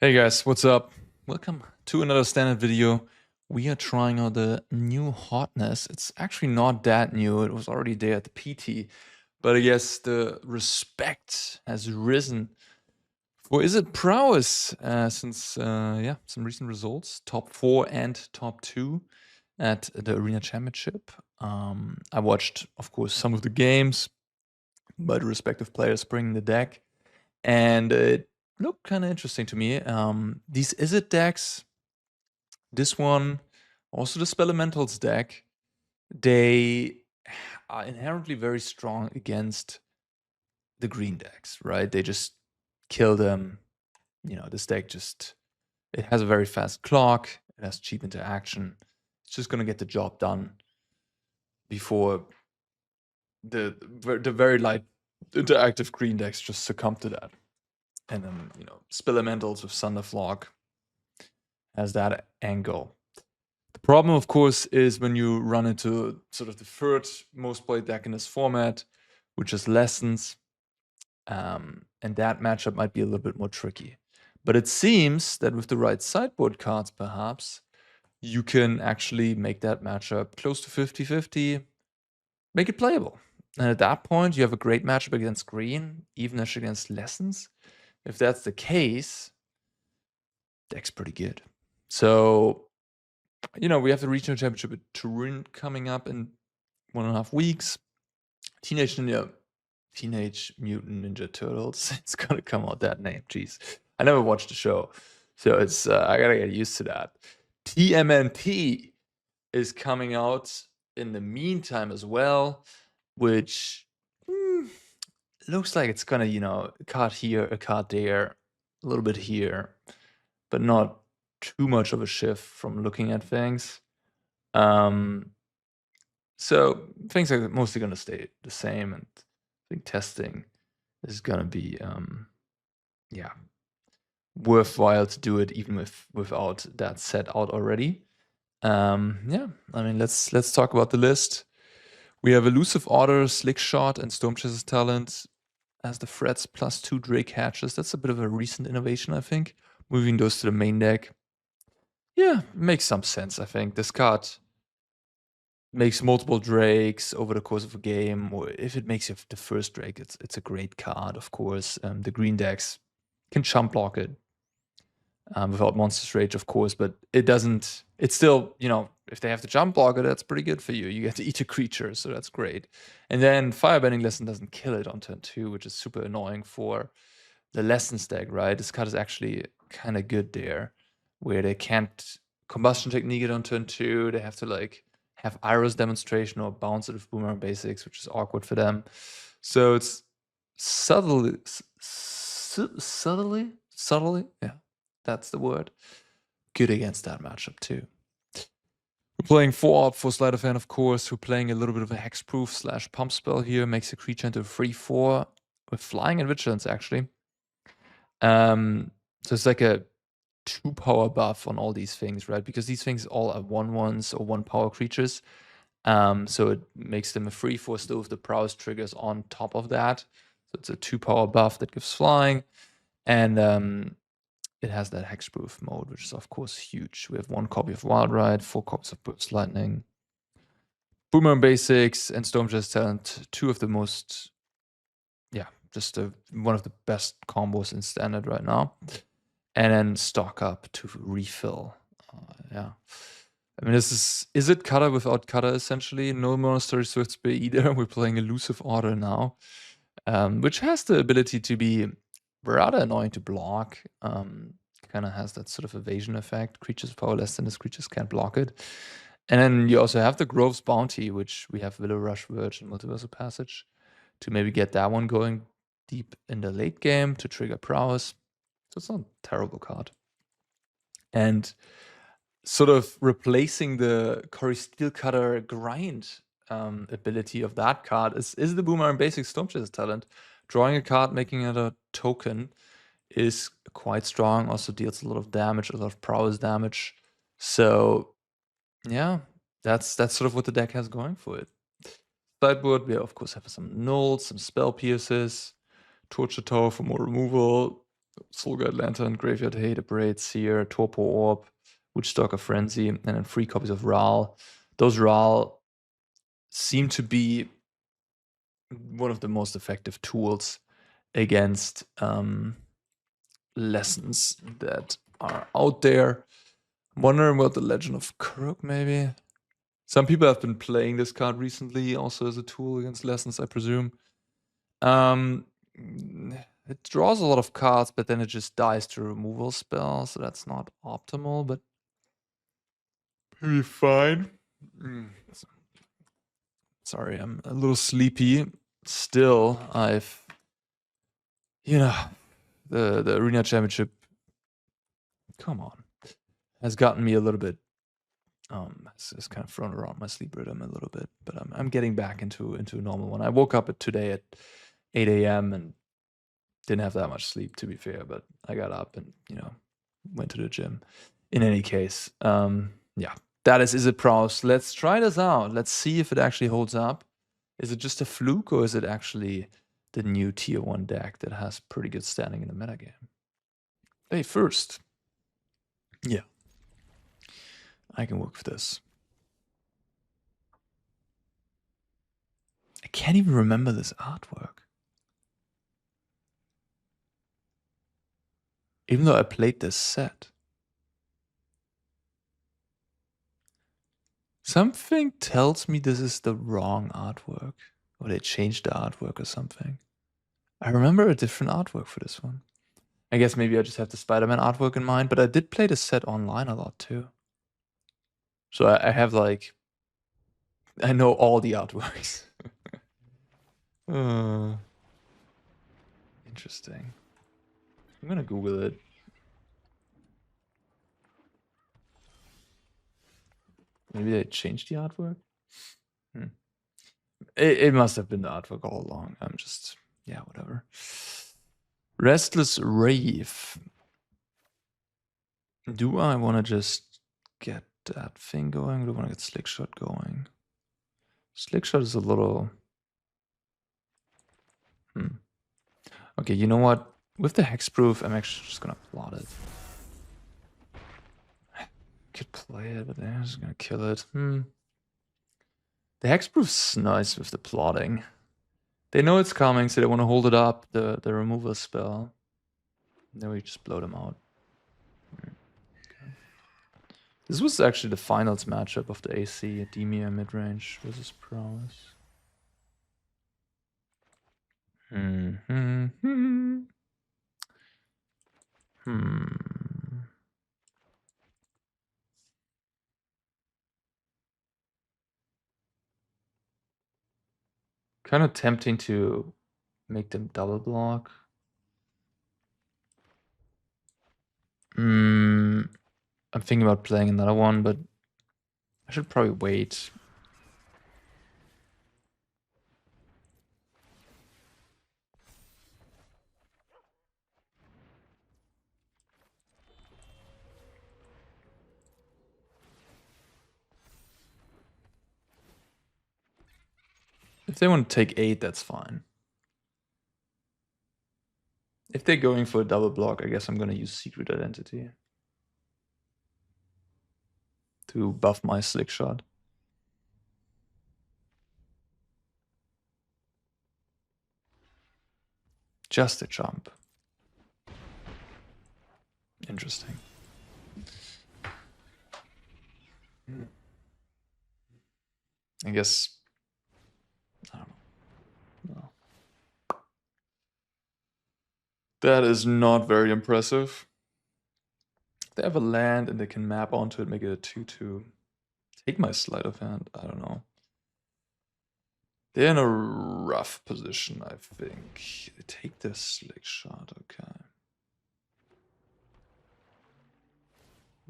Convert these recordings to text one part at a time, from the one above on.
Hey guys, what's up? Welcome to another standard video. We are trying out the new hotness. It's actually not that new. It was already there at the PT, but I guess the respect has risen for Izzet Prowess since some recent results, top 4 and top 2 at the Arena Championship. I watched, of course, some of the games by the respective players bringing the deck, and it looked kind of interesting to me. These Izzet decks, this one, also the Spelementals deck, they are inherently very strong against the green decks, right? They just kill them. You know, this deck just, it has a very fast clock, it has cheap interaction. It's just gonna get the job done before the very light interactive green decks just succumb to that. And then, you know, Spelementals with Thunderflog has that angle. The problem, of course, is when you run into sort of the third most played deck in this format, which is Lessons. And that matchup might be a little bit more tricky. But it seems that with the right sideboard cards, perhaps, you can actually make that matchup close to 50-50, make it playable. And at that point, you have a great matchup against green, even against Lessons. If that's the case, deck's pretty good. So, you know, we have the regional championship at Turin coming up in 1.5 weeks. Teenage Mutant Ninja Turtles. It's gonna come out that name. Jeez, I never watched the show, so it's I gotta get used to that. TMNT is coming out in the meantime as well, which looks like it's gonna, you know, a card here, a card there, a little bit here, but not too much of a shift from looking at things. So things are mostly gonna stay the same, and I think testing is gonna be worthwhile to do it even without that set out already. I mean, let's talk about the list. We have Elusive Order, Slick Shot, and Stormchaser's Talent as the threats plus 2 Drake Hatches. That's a bit of a recent innovation, I think. Moving those to the main deck. Yeah, makes some sense, I think. This card makes multiple Drakes over the course of a game, or if it makes the first Drake, it's a great card, of course. The green decks can chump block it without Monster's Rage, of course, but it doesn't, it's still, you know, if they have to jump block it, that's pretty good for you. You get to eat a creature, so that's great. And then Firebending Lesson doesn't kill it on turn 2, which is super annoying for the Lessons deck, right? This card is actually kind of good there, where they can't Combustion Technique it on turn 2, they have to like have Iris Demonstration or bounce it with Boomerang Basics, which is awkward for them. So it's subtly, yeah, that's the word, good against that matchup too. We're playing 4 out for Sleight of Hand, of course. We're playing a little bit of a Hexproof / Pump spell here, makes a creature into a 3/4 with Flying and Vigilance, actually. So it's like a 2 power buff on all these things, right? Because these things all are 1/1s or 1 power creatures. So it makes them a 3/4 still with the prowess triggers on top of that. So it's a 2 power buff that gives flying. And it has that hexproof mode, which is of course huge. We have 1 copy of Wild Ride, 4 copies of Burst Lightning, Boomerang Basics, and Stormchaser's Talent. 2 of the most, just one of the best combos in Standard right now. And then stock up to refill. I mean, is it Cutter without Cutter, essentially? No Monastery Swiftspear either. We're playing Elusive Order now, which has the ability to be rather annoying to block. Kind of has that sort of evasion effect. Creatures with power less than this creatures can't block it. And then you also have the Grove's Bounty, which we have Willow Rush, Verge, and Multiversal Passage to maybe get that one going deep in the late game to trigger Prowess. So it's not a terrible card. And sort of replacing the Cory Steelcutter grind ability of that card is the Boomerang Basic Stormchaser's Talent. Drawing a card, making it a token is quite strong. Also deals a lot of damage, a lot of prowess damage. So yeah, that's sort of what the deck has going for it. Sideboard, we of course have some nulls, some spell pierces, Torture Tower for more removal. Soulguide Lantern, Graveyard Hate, Abrade, Seer, Torpor Orb, Witchstalker Frenzy, and then 3 copies of Ral. Those Ral seem to be one of the most effective tools against lessons that are out there. I'm wondering about the Legend of Kuruk, maybe. Some people have been playing this card recently, also as a tool against lessons, I presume. It draws a lot of cards, but then it just dies to removal spells, so that's not optimal, but pretty fine. Sorry, I'm a little sleepy. Still, I've, you know, the Arena Championship, come on, has gotten me a little bit, has kind of thrown around my sleep rhythm a little bit, but I'm getting back into a normal one. I woke up today at 8 a.m. and didn't have that much sleep, to be fair, but I got up and, went to the gym. In any case, yeah, that is Izzet Prowess. Let's try this out. Let's see if it actually holds up. Is it just a fluke, or is it actually the new tier 1 deck that has pretty good standing in the metagame? Hey, first. Yeah. I can work with this. I can't even remember this artwork. Even though I played this set. Something tells me this is the wrong artwork. Or they changed the artwork or something. I remember a different artwork for this one. I guess maybe I just have the Spider-Man artwork in mind, but I did play this set online a lot too. So I have like, I know all the artworks. Interesting. I'm gonna Google it. Maybe they changed the artwork? It must have been the artwork all along. I'm just, yeah, whatever. Restless Rave. Do I want to just get that thing going? Or do I want to get Slickshot going? Slickshot is a little... Okay, you know what? With the Hexproof, I'm actually just gonna plot it. I could play it, but I'm just gonna kill it. The Hexproof's nice with the plotting. They know it's coming, so they want to hold it up, the removal spell. And then we just blow them out. Okay. This was actually the finals matchup of the AC, Demia midrange versus Prowess. Kind of tempting to make them double block. I'm thinking about playing another one, but I should probably wait. If they want to take 8, that's fine. If they're going for a double block, I guess I'm going to use Secret Identity to buff my Slickshot. Just a jump. Interesting. I guess... I don't know. No. That is not very impressive. They have a land and they can map onto it, make it a 2/2. Take my sleight of hand. I don't know. They're in a rough position, I think. They take this Slickshot, okay.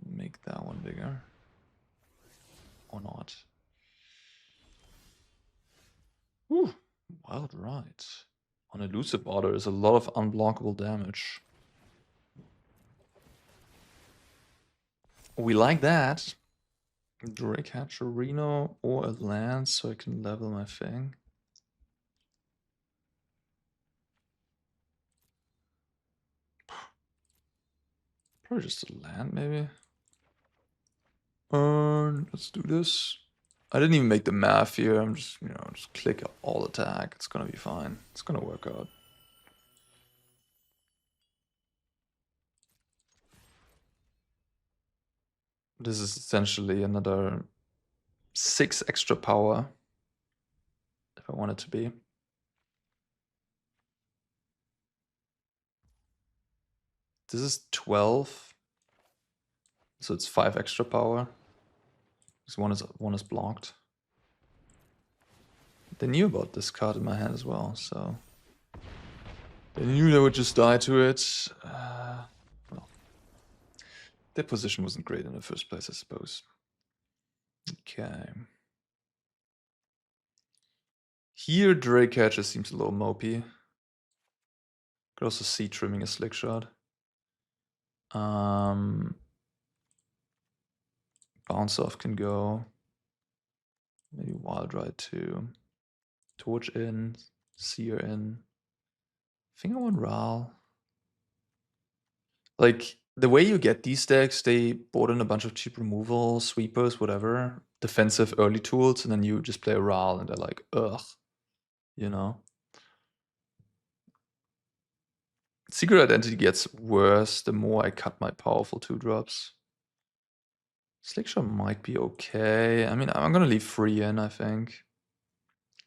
Make that one bigger. Or not. Whew. Wild Ride. On Elusive Order is a lot of unblockable damage. We like that. Drake Hatcher Reno or a land so I can level my thing. Probably just a land, maybe. Let's do this. I didn't even make the math here. I'm just, just click all attack. It's gonna be fine. It's gonna work out. This is essentially another 6 extra power, if I want it to be. This is 12, so it's 5 extra power. Because one is blocked. They knew about this card in my hand as well, so they knew they would just die to it. Well, their position wasn't great in the first place, I suppose. Okay. Here, Drake Catcher seems a little mopey. Could also see trimming a slick shot. Bounce off can go. Maybe Wild Ride too. Torch in, Seer in. I think I want Ral. Like, the way you get these decks, they board in a bunch of cheap removal, sweepers, whatever, defensive early tools, and then you just play a Ral, and they're like, ugh, you know? Secret Identity gets worse the more I cut my powerful 2-drops. Slickshot might be okay. I mean, I'm gonna leave 3 in, I think.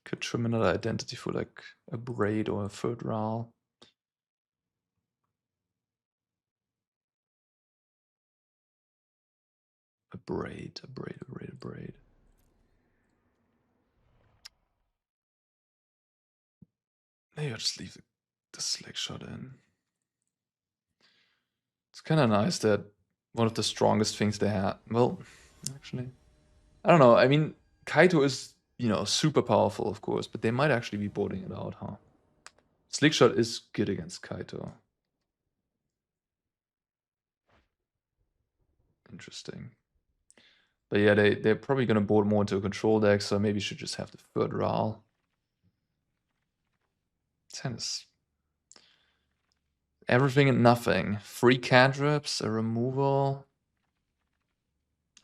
Could trim another Identity for like a Braid or a third Ral. A braid. Maybe I'll just leave the slick shot in. It's kind of nice that one of the strongest things they had. Well, actually, I don't know. I mean, Kaito is, super powerful, of course, but they might actually be boarding it out, huh? Slick shot is good against Kaito. Interesting. But yeah, they're probably going to board more into a control deck, so maybe should just have the third Ral. Tennis. Everything and nothing. 3 cantrips, a removal.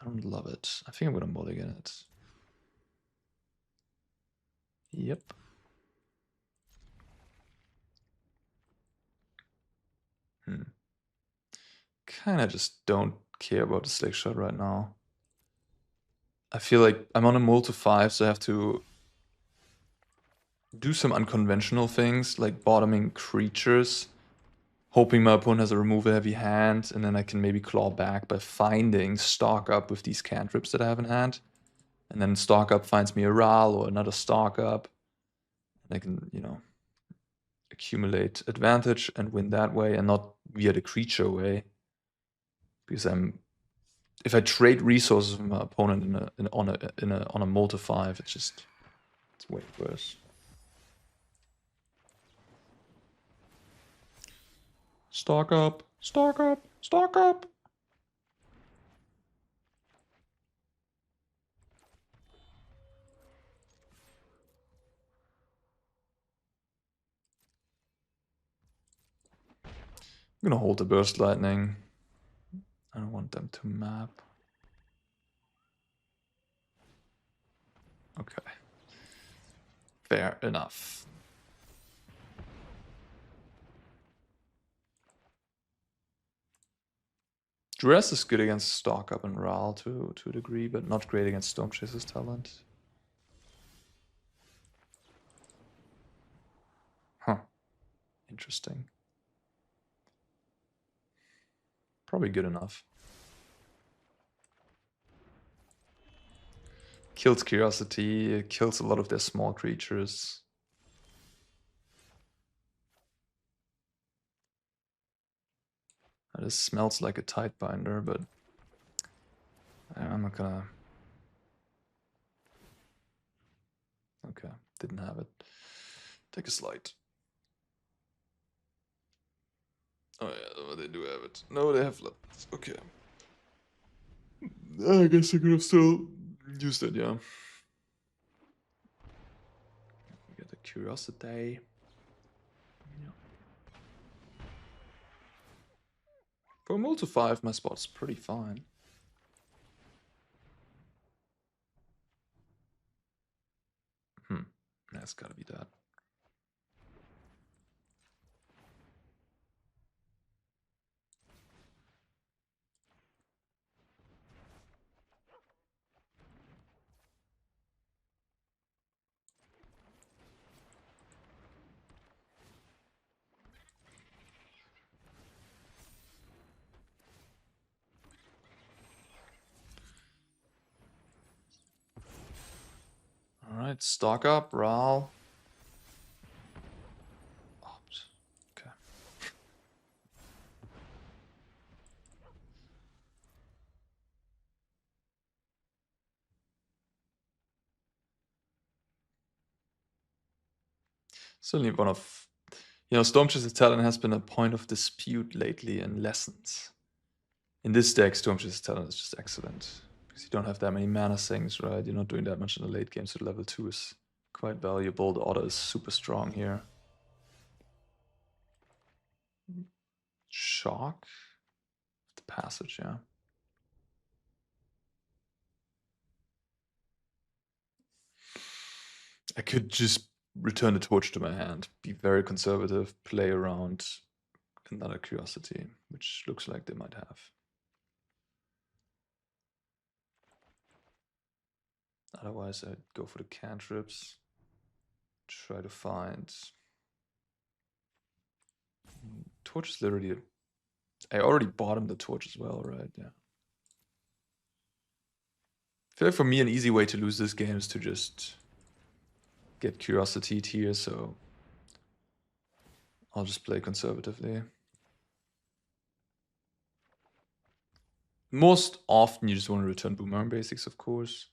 I don't love it. I think I'm going to mulligan it. Yep. Kind of just don't care about the slick shot right now. I feel like I'm on a mull to 5, so I have to do some unconventional things, like bottoming creatures, hoping my opponent has a removal heavy hand, and then I can maybe claw back by finding stock up with these cantrips that I have in hand. And then stock up finds me a Ral or another stock up. And I can, accumulate advantage and win that way, and not via the creature way. Because if I trade resources with my opponent on a mull to 5, it's way worse. Stock up, stock up, stock up. I'm gonna hold the Burst Lightning. I don't want them to map. Okay. Fair enough. Dress is good against Stock Up and Ral to a degree, but not great against Stormchaser's talent. Huh. Interesting. Probably good enough. Kills Curiosity, kills a lot of their small creatures. This smells like a Tidebinder, but I'm not gonna... Okay, didn't have it. Take a slide. Oh yeah, they do have it. No, they have left. Okay. I guess I could have still used it, yeah. We get the Curiosity. Yeah. For a multi 5, my spot's pretty fine. That's gotta be that. Alright, stock up, Ral. Opt. Okay. Certainly one of... You know, Stormchaser's talent has been a point of dispute lately in Lessons. In this deck, Stormchaser's talent is just excellent. Because you don't have that many mana sinks, right? You're not doing that much in the late game, so level 2 is quite valuable. The order is super strong here. Shock? The passage, yeah. I could just return the torch to my hand, be very conservative, play around another curiosity, which looks like they might have. Otherwise, I'd go for the cantrips, try to find... Torch is literally... I already bought him the torch as well, right? Yeah. I feel like for me, an easy way to lose this game is to just get curiosity here, so I'll just play conservatively. Most often, you just want to return Boomerang Basics, of course.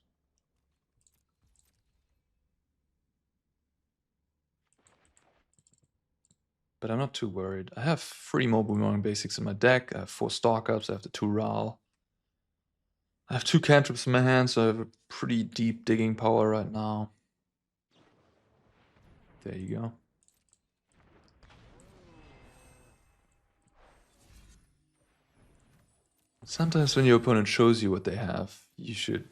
But I'm not too worried. I have 3 more Boomerang Basics in my deck. I have 4 Stock-Ups. I have the 2 Ral. I have 2 cantrips in my hand, so I have a pretty deep digging power right now. There you go. Sometimes when your opponent shows you what they have, you should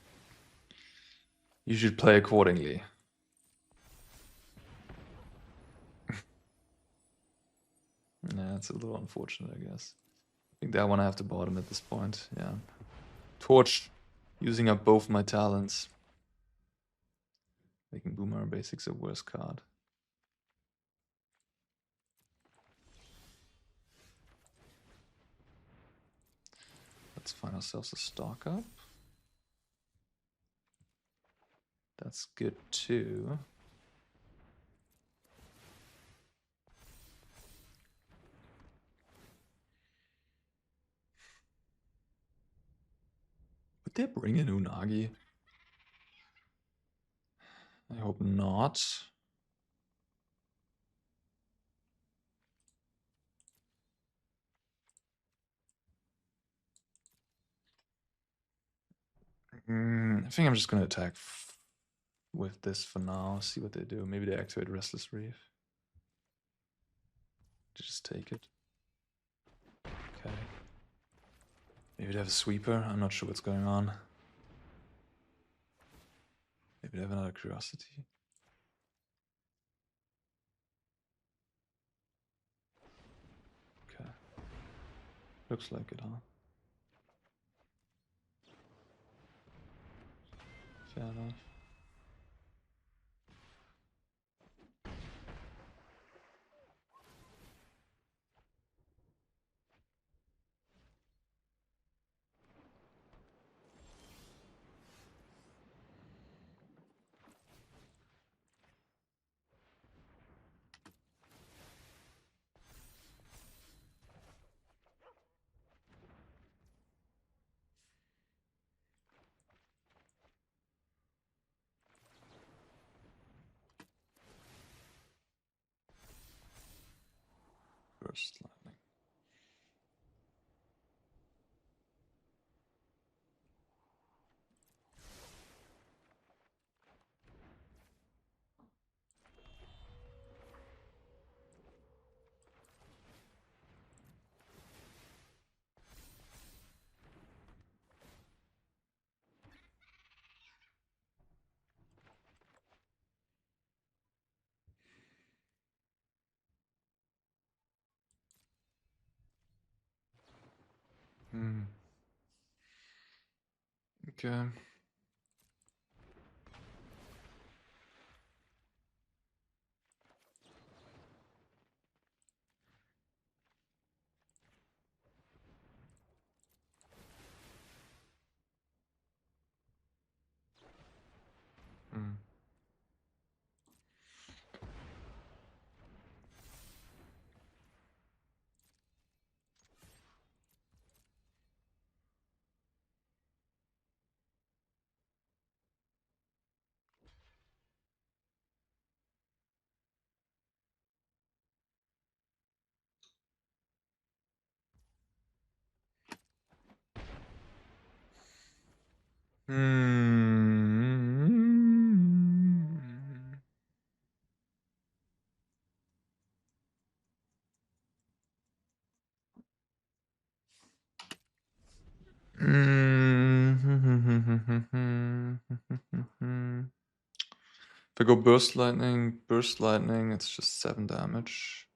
play accordingly. Yeah, it's a little unfortunate, I guess. I think that one I have to bottom at this point, yeah. Torch, using up both my talents. Making Boomerang Basics a worse card. Let's find ourselves a stock up. That's good too. Would they bring in Unagi? I hope not. I think I'm just going to attack with this for now. See what they do. Maybe they activate Restless Reef. Just take it. Okay. Maybe they have a sweeper. I'm not sure what's going on. Maybe they have another curiosity. Okay. Looks like it, huh? Fair enough. Burst lightning. Okay. If I go burst lightning, it's just 7 damage.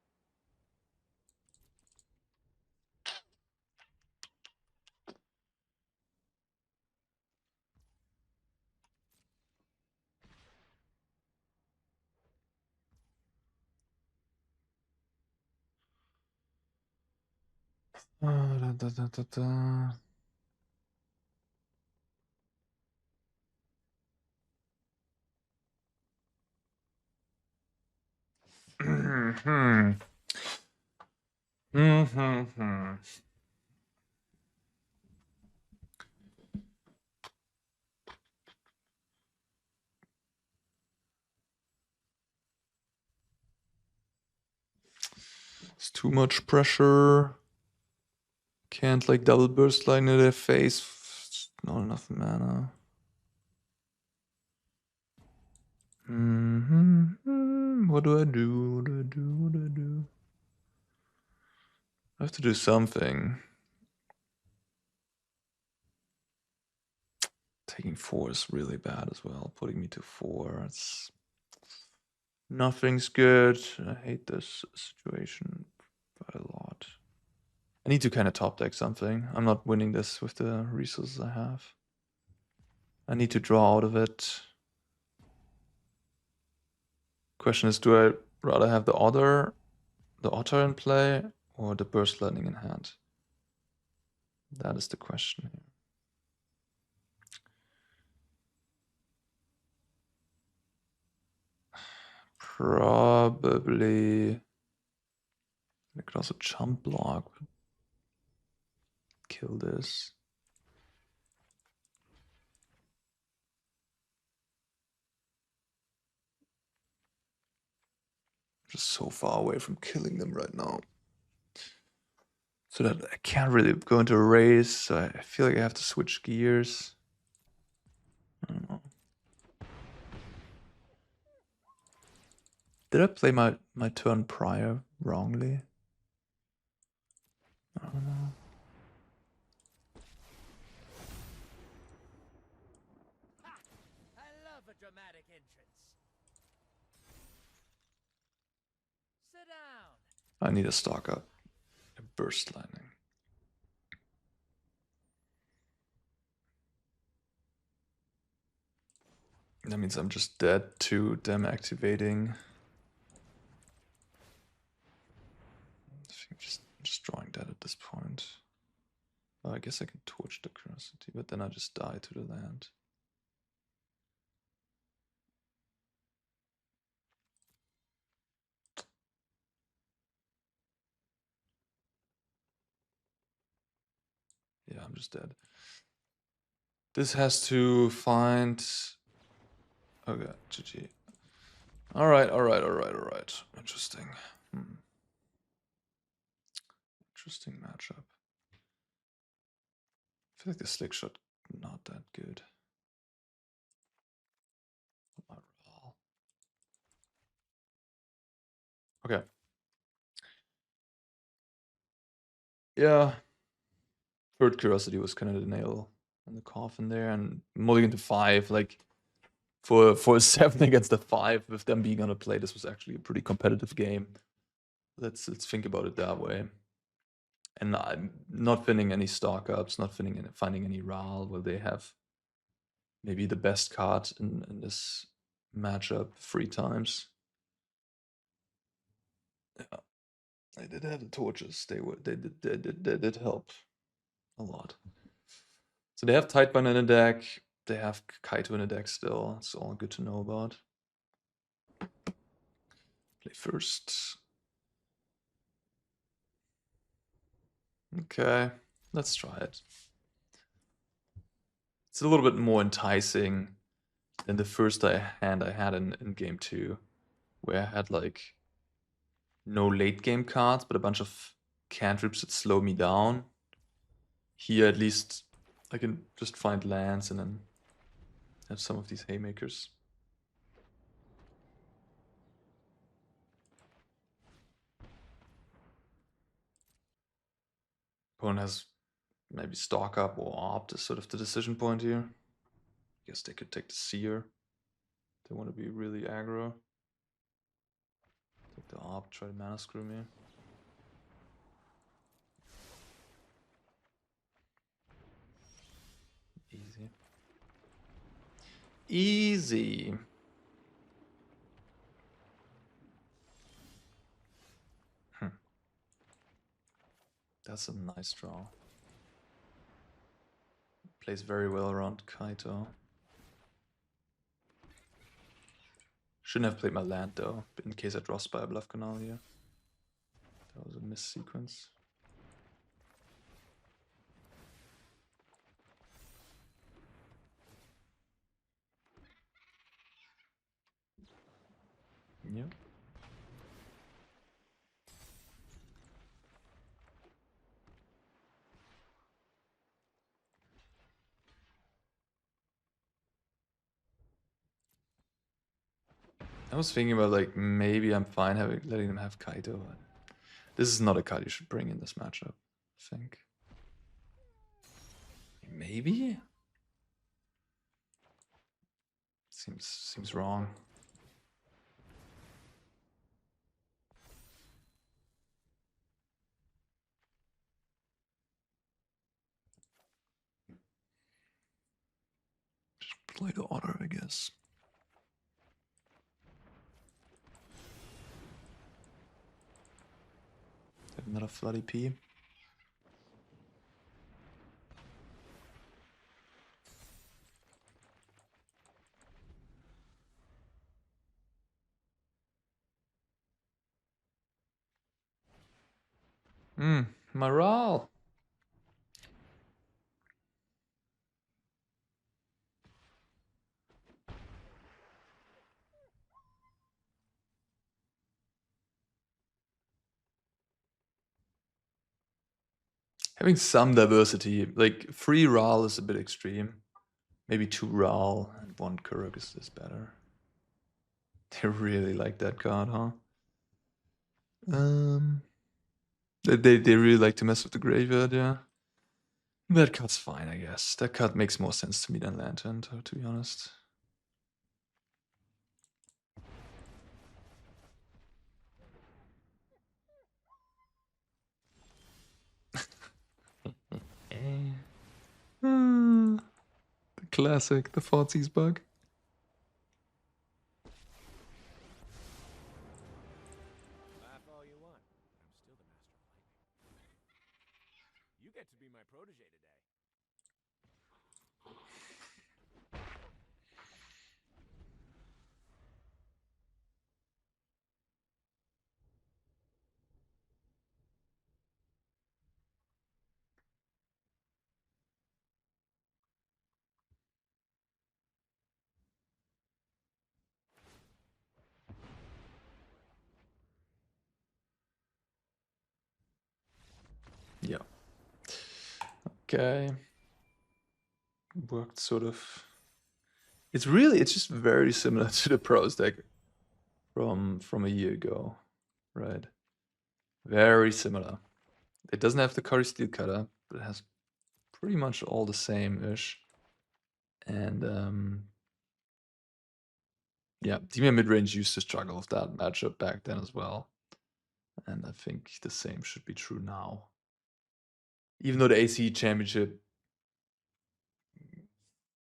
It's too much pressure. Can't like double burst lightning in their face. Not enough mana. What do I do? What do I do? What do I do? I have to do something. Taking 4 is really bad as well. Putting me to 4. It's nothing's good. I hate this situation by a lot. I need to kind of top deck something. I'm not winning this with the resources I have. I need to draw out of it. Question is, do I rather have the otter in play or the burst lightning in hand? That is the question here. Probably. I could also jump block. Kill this. I'm just so far away from killing them right now. So that I can't really go into a race. So I feel like I have to switch gears. I don't know. Did I play my turn prior wrongly? I don't know. I love a dramatic entrance. Sit down. I need a stock up. A burst lightning. That means I'm just dead to them activating. I think just drawing dead at this point. Oh, I guess I can torch the curiosity, but then I just die to the land. Yeah, I'm just dead. This has to find... Okay, GG. Alright. Interesting. Interesting matchup. I feel like the slick shot not that good. Okay. Yeah. Third curiosity was kind of the nail in the coffin there, and mulligan to 5, like for a 7 against a 5 with them being on a play, this was actually a pretty competitive game. Let's think about it that way. And I'm not finding any stock ups, not finding any Ral where they have maybe the best card in this matchup 3 times. Yeah, they did have the torches. They did help a lot. So they have Tidebind in the deck. They have Kaito in the deck still. It's all good to know about. Play first. Okay, let's try it. It's a little bit more enticing than the first hand I had in game 2, where I had like no late game cards, but a bunch of cantrips that slow me down. Here at least I can just find lands and then have some of these haymakers. Opponent has maybe stock up or opt is sort of the decision point here. I guess they could take the seer. They want to be really aggro. Take the opt, try to mana screw me. Easy. Easy. That's a nice draw. Plays very well around Kaito. Shouldn't have played my land though, in case I draw Spire Bluff Canal here. That was a miss sequence. Yeah. I was thinking about like maybe I'm fine letting them have Kaito. But this is not a card you should bring in this matchup, I think. Maybe? Seems wrong. Just play the order, I guess. Have another Floody P. Morale. Having some diversity, like 3 Ral is a bit extreme. Maybe 2 Ral and 1 Kuruk is better. They really like that card, huh? They really like to mess with the graveyard, yeah. That card's fine, I guess. That card makes more sense to me than Lantern, to be honest. The classic, the Thoughtseize bug. Laugh all you want. I'm still the master of lightning. You get to be my protege today. Yeah. Okay. Worked sort of. It's just very similar to the pros deck from a year ago, right? Very similar. It doesn't have the Curry Steel Cutter, but it has pretty much all the same-ish. And yeah, Demon Midrange used to struggle with that matchup back then as well. And I think the same should be true now. Even though the AC Championship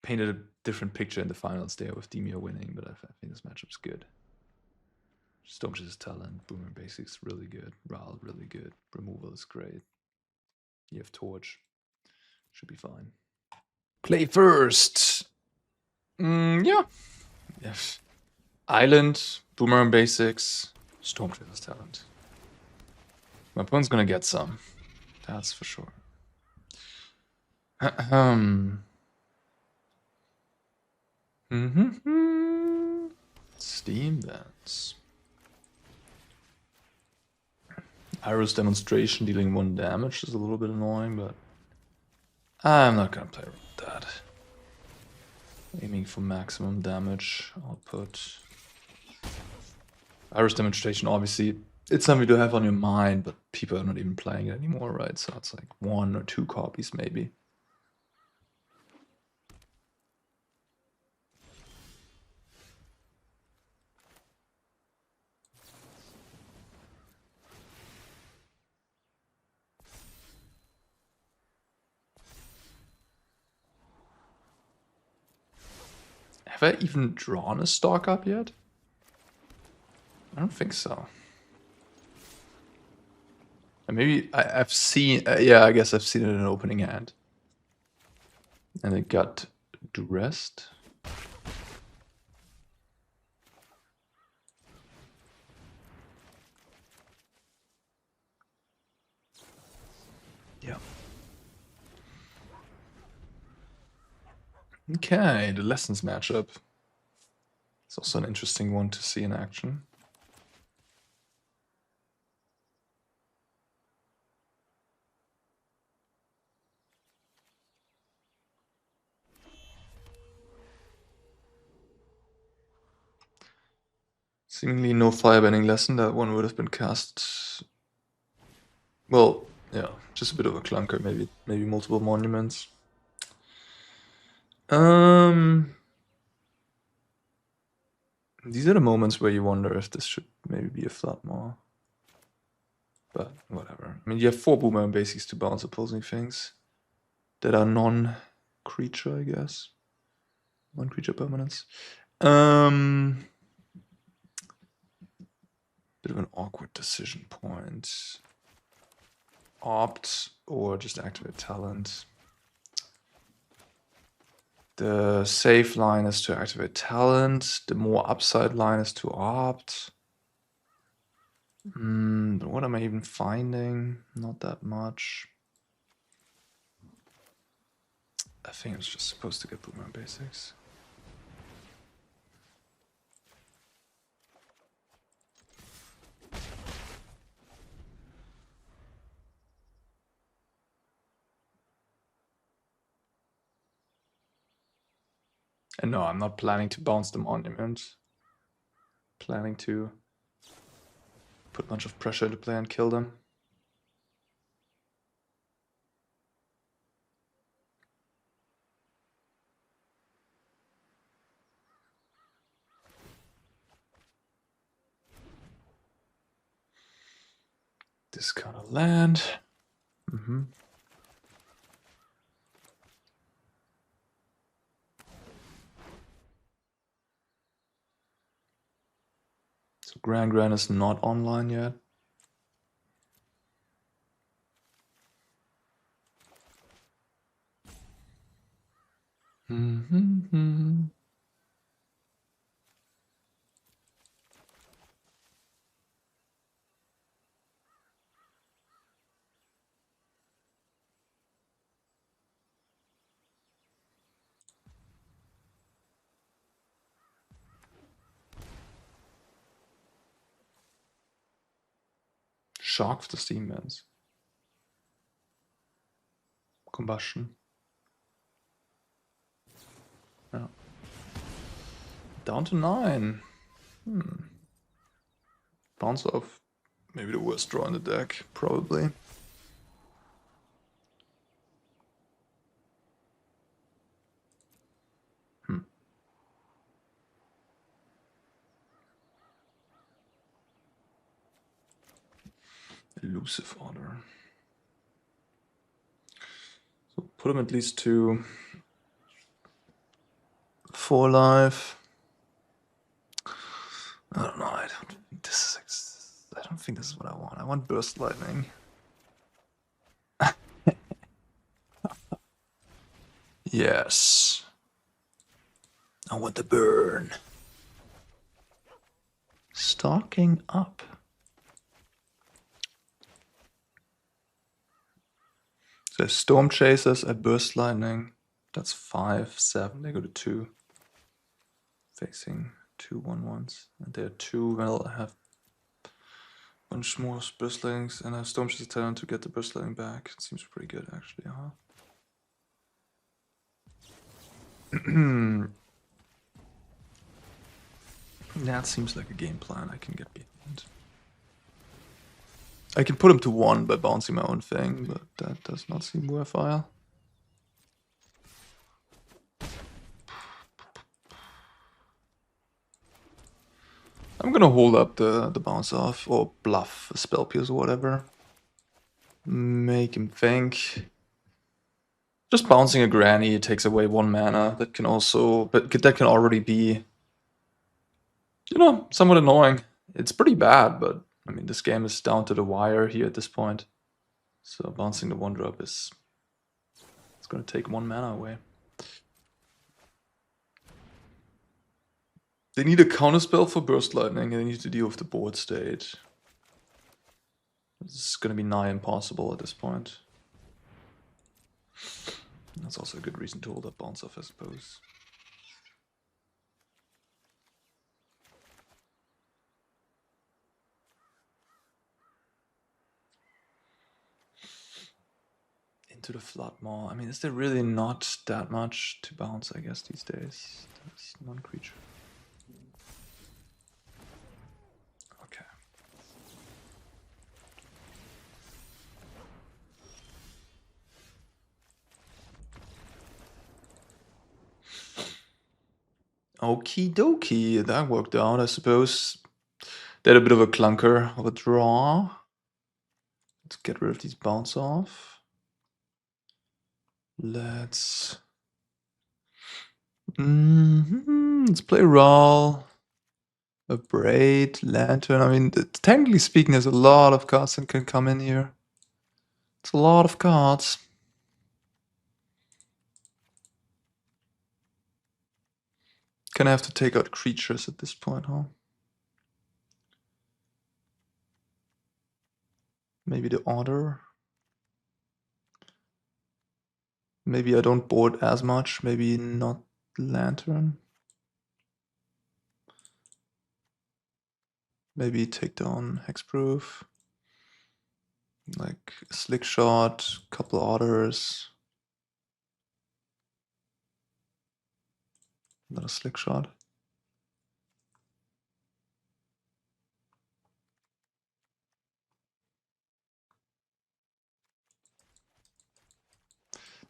painted a different picture in the finals there with Demir winning, but I think this matchup's good. Stormchaser's talent, Boomer Basics really good, Ral really good, Removal is great. You have Torch, should be fine. Play first. Yeah. Yes. Island, Boomerang Basics, Stormchaser's talent. My opponent's gonna get some. That's for sure. Steam Vents. Iris Demonstration dealing 1 damage is a little bit annoying, but I'm not gonna play with that. Aiming for maximum damage output. Iris Demonstration, obviously, it's something to have on your mind, but people are not even playing it anymore, right? So it's like 1 or 2 copies, maybe. Have I even drawn a stock up yet? I don't think so. And maybe I've seen, yeah, I guess I've seen it in an opening hand. And it got duressed. Yeah. Okay, the Lessons matchup. It's also an interesting one to see in action. Seemingly no firebending lesson. That one would have been cast. Well, yeah, just a bit of a clunker. Maybe multiple monuments. These are the moments where you wonder if this should maybe be a flat more. But whatever. I mean, you have 4 Boomerang Basics to bounce opposing things that are non-creature, I guess. Non-creature permanents. Bit of an awkward decision point. Opt or just activate talent. The safe line is to activate talent. The more upside line is to opt. But what am I even finding? Not that much. I think I was just supposed to get Boomerang Basics. And no, I'm not planning to bounce the monument. Planning to put a bunch of pressure into play and kill them. Discard a land. So Gran is not online yet. Shark with the steam vents. Combustion. Yeah. Down to 9. Bounce off. Maybe the worst draw in the deck, probably. Elusive Order. Put him at least to 4 life. I don't know. I don't think this is what I want. I want burst lightning. Yes. I want the burn. Stalking up. So storm chasers at burst lightning. That's 5, 7. They go to 2. Facing 2 1/1s. And they're 2. Well, I have a bunch more burst lightnings and I have storm chaser talent to get the burst lightning back. It seems pretty good actually, huh? That seems like a game plan I can get behind. I can put him to 1 by bouncing my own thing, but that does not seem worthwhile. I'm gonna hold up the bounce off, or bluff a spell pierce or whatever. Make him think. Just bouncing a granny takes away 1 mana. That can also, but that can already be, you know, somewhat annoying. It's pretty bad, but I mean, this game is down to the wire here at this point. So bouncing the 1-drop it's gonna take 1 mana away. They need a counterspell for burst lightning, and they need to deal with the board state. This is gonna be nigh impossible at this point. That's also a good reason to hold up bounce off, I suppose. Into the flood more. I mean, is there really not that much to bounce, I guess, these days? That's non-creature. Okay. Okie dokie, that worked out, I suppose. They had a bit of a clunker of a draw. Let's get rid of these bounce off. Let's play Rawl, a Braid, Lantern. I mean, technically speaking, there's a lot of cards that can come in here. It's a lot of cards. Gonna have to take out creatures at this point, huh? Maybe the Order. Maybe I don't board as much. Maybe not Lantern. Maybe take down Hexproof. Like Slick Shot, couple Orders. Another Slick Shot.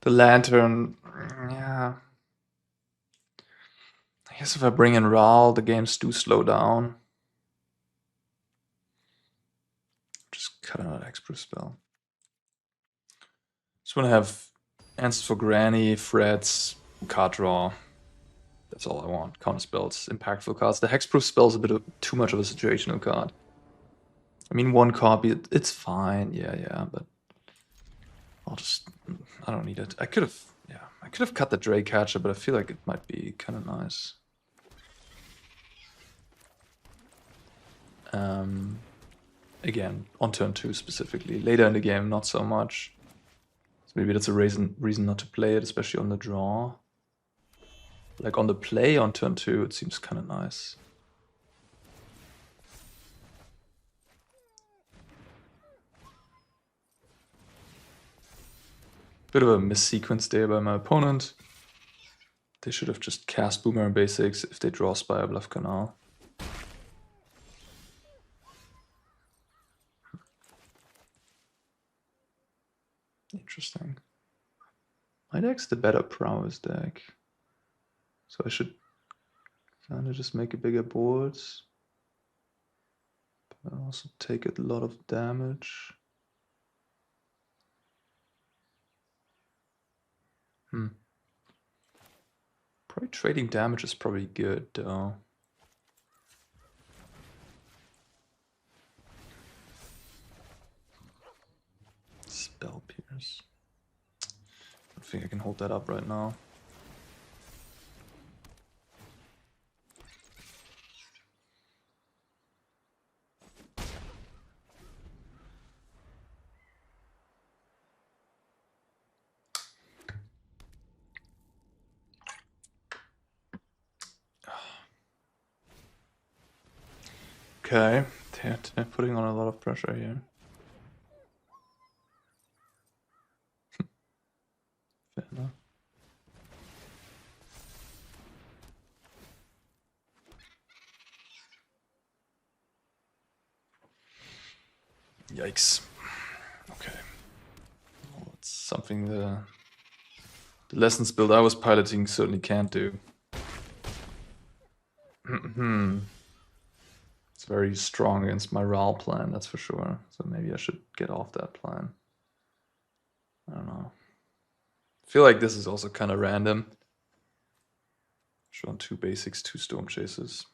The Lantern, yeah. I guess if I bring in Rawl, the games do slow down. Just cut another Hexproof spell. Just want to have Answers for Granny, Frets, card draw. That's all I want. Counter spells, impactful cards. The Hexproof spell is a bit too much of a situational card. I mean, 1 copy, it's fine. Yeah, but I'll just, I don't need it. I could have cut the Drake Catcher, but I feel like it might be kind of nice. Again, on turn 2 specifically. Later in the game, not so much. So maybe that's a reason not to play it, especially on the draw. Like on the play on turn 2, it seems kind of nice. Bit of a missequence there by my opponent. They should have just cast Boomerang Basics if they draw Spire Bluff Canal. Interesting. My deck's the better Prowess deck. So I should kind of just make a bigger board. But I also take a lot of damage. Probably trading damage is probably good though. Spell Pierce. I don't think I can hold that up right now. Okay, they're putting on a lot of pressure here. Fair enough. Yikes. Okay. Well, it's something the lessons build I was piloting certainly can't do. It's very strong against my RAL plan, that's for sure. So maybe I should get off that plan. I don't know. I feel like this is also kind of random. Shown 2 basics, 2 storm chasers.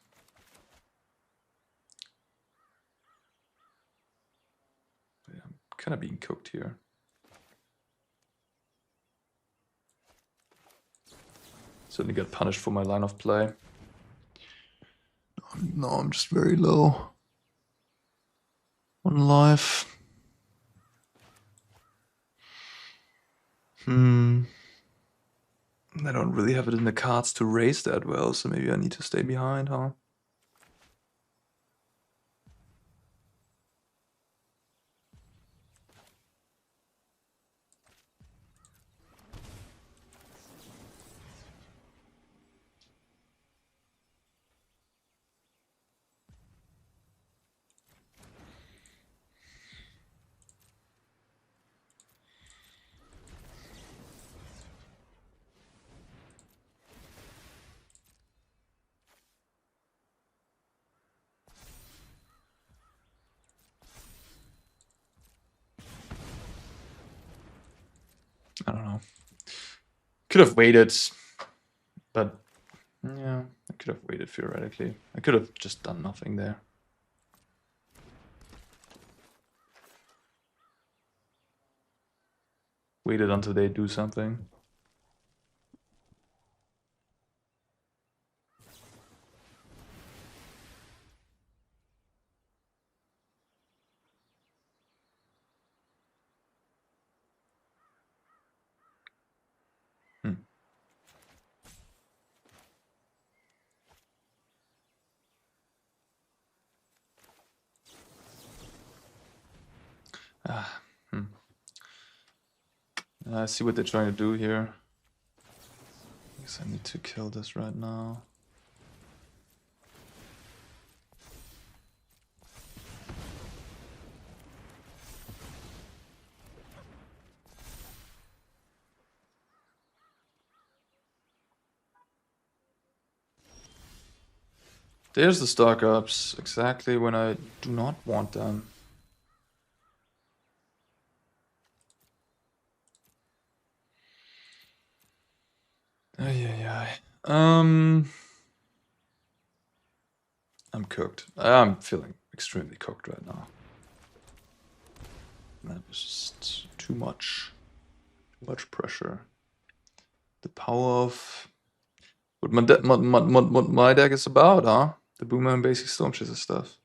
Yeah, I'm kind of being cooked here. Certainly got punished for my line of play. No, I'm just very low on life. I don't really have it in the cards to raise that well, so maybe I need to stay behind, huh? I don't know. Could have waited, but yeah, I could have waited theoretically. I could have just done nothing there. Waited until they do something. I see what they're trying to do here. I guess I need to kill this right now. There's the stock ups, exactly when I do not want them. I'm cooked. I'm feeling extremely cooked right now. That was just too much pressure. The power of what my deck is about, huh? The Boomer and basic Storm Chaser stuff.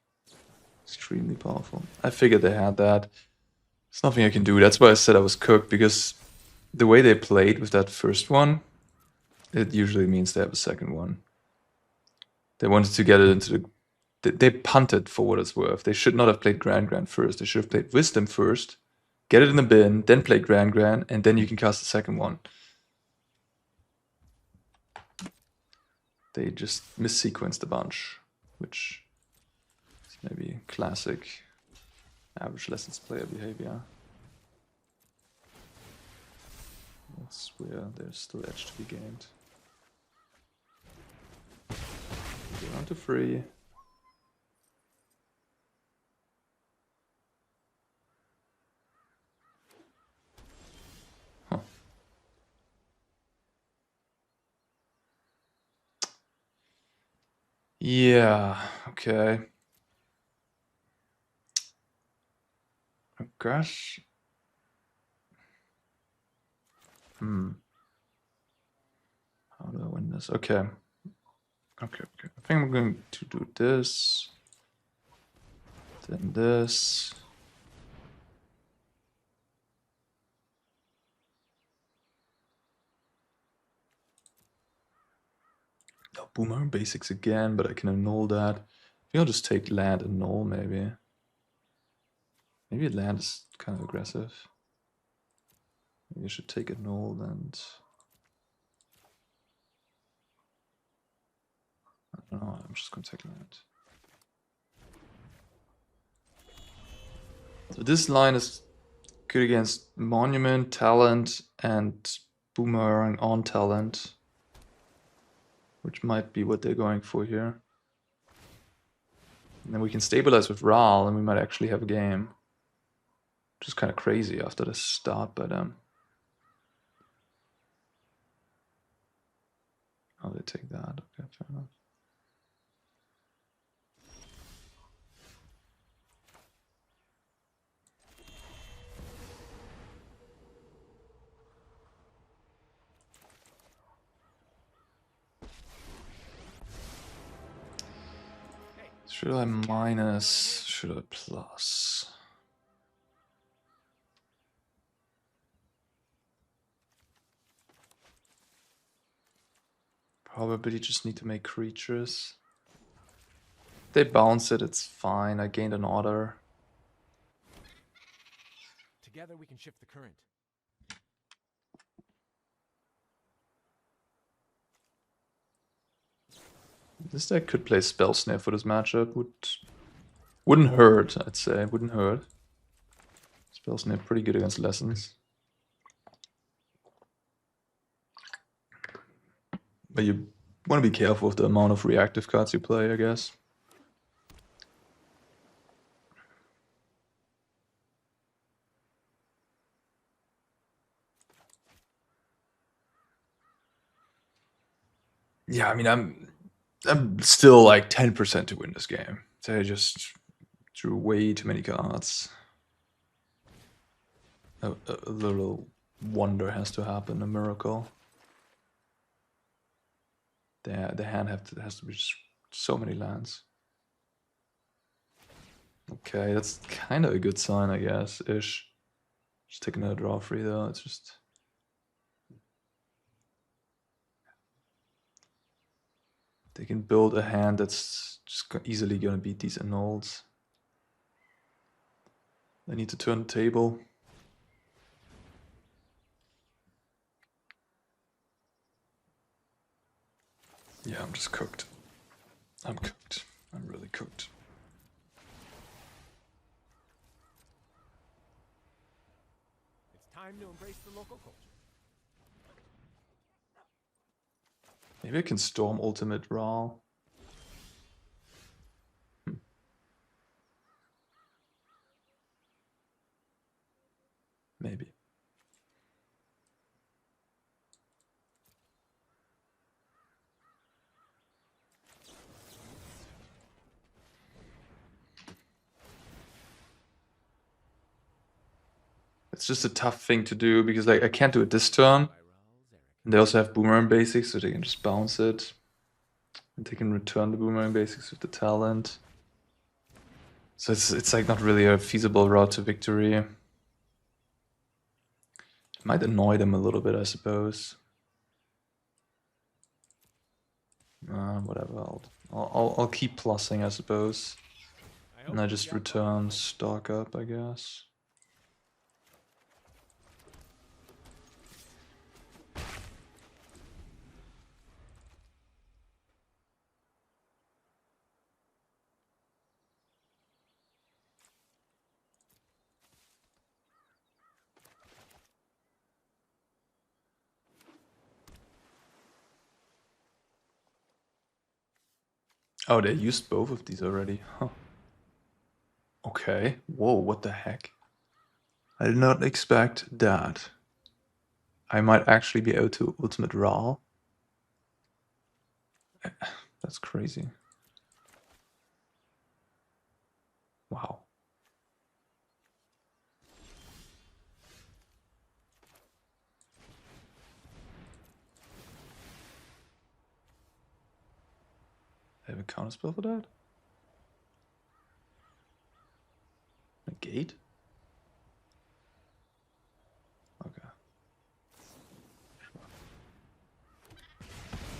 Extremely powerful. I figured they had that. There's nothing I can do. That's why I said I was cooked, because the way they played with that first one, it usually means they have a second one. They wanted to get it into the... They punted for what it's worth. They should not have played Grand first. They should have played Wisdom first, get it in the bin, then play Grand, and then you can cast the second one. They just missequenced a bunch, which is maybe classic average Lessons player behavior. That's where there's still edge to be gained. Go down to 3. Huh. Yeah, okay. I guess. How do I win this? Okay. Okay. I think I'm going to do this. Then this. Oh, Boomer basics again, but I can annul that. I think I'll just take land and null, maybe. Maybe land is kind of aggressive. Maybe I should take a null and... I don't know, I'm just going to take land. So this line is good against Monument, Talent, and Boomerang on Talent. Which might be what they're going for here. And then we can stabilize with Ral, and we might actually have a game. Which is kind of crazy after the start, but oh, they take that. Okay, fair enough. Should I minus? Should I plus? Probably just need to make creatures. If they bounce it, it's fine. I gained an order. Together we can shift the current. This deck could play Spell Snare for this matchup. Wouldn't hurt, I'd say. Wouldn't hurt. Spell Snare pretty good against Lessons. But you want to be careful with the amount of reactive cards you play, I guess. Yeah, I mean, I'm still like 10% to win this game. So I just drew way too many cards. A little wonder has to happen, a miracle. The hand has to be just so many lands. Okay, that's kind of a good sign, I guess, ish. Just take another draw free though, it's just... They can build a hand that's just easily gonna beat these annuls. They need to turn the table. Yeah, I'm just cooked. I'm cooked. I'm really cooked. It's time to embrace the local culture. Maybe I can Storm Ultimate Raw. Maybe. It's just a tough thing to do because like I can't do it this turn. And they also have Boomerang Basics, so they can just bounce it. And they can return the Boomerang Basics with the talent. So it's like not really a feasible route to victory. It might annoy them a little bit, I suppose. Whatever. I'll keep plussing, I suppose. And I just return stock up, I guess. Oh, they used both of these already. Huh. Okay. Whoa, what the heck? I did not expect that. I might actually be able to Ultimate Raw. That's crazy. Wow. I have a counterspell for that? A gate? Okay. Sure.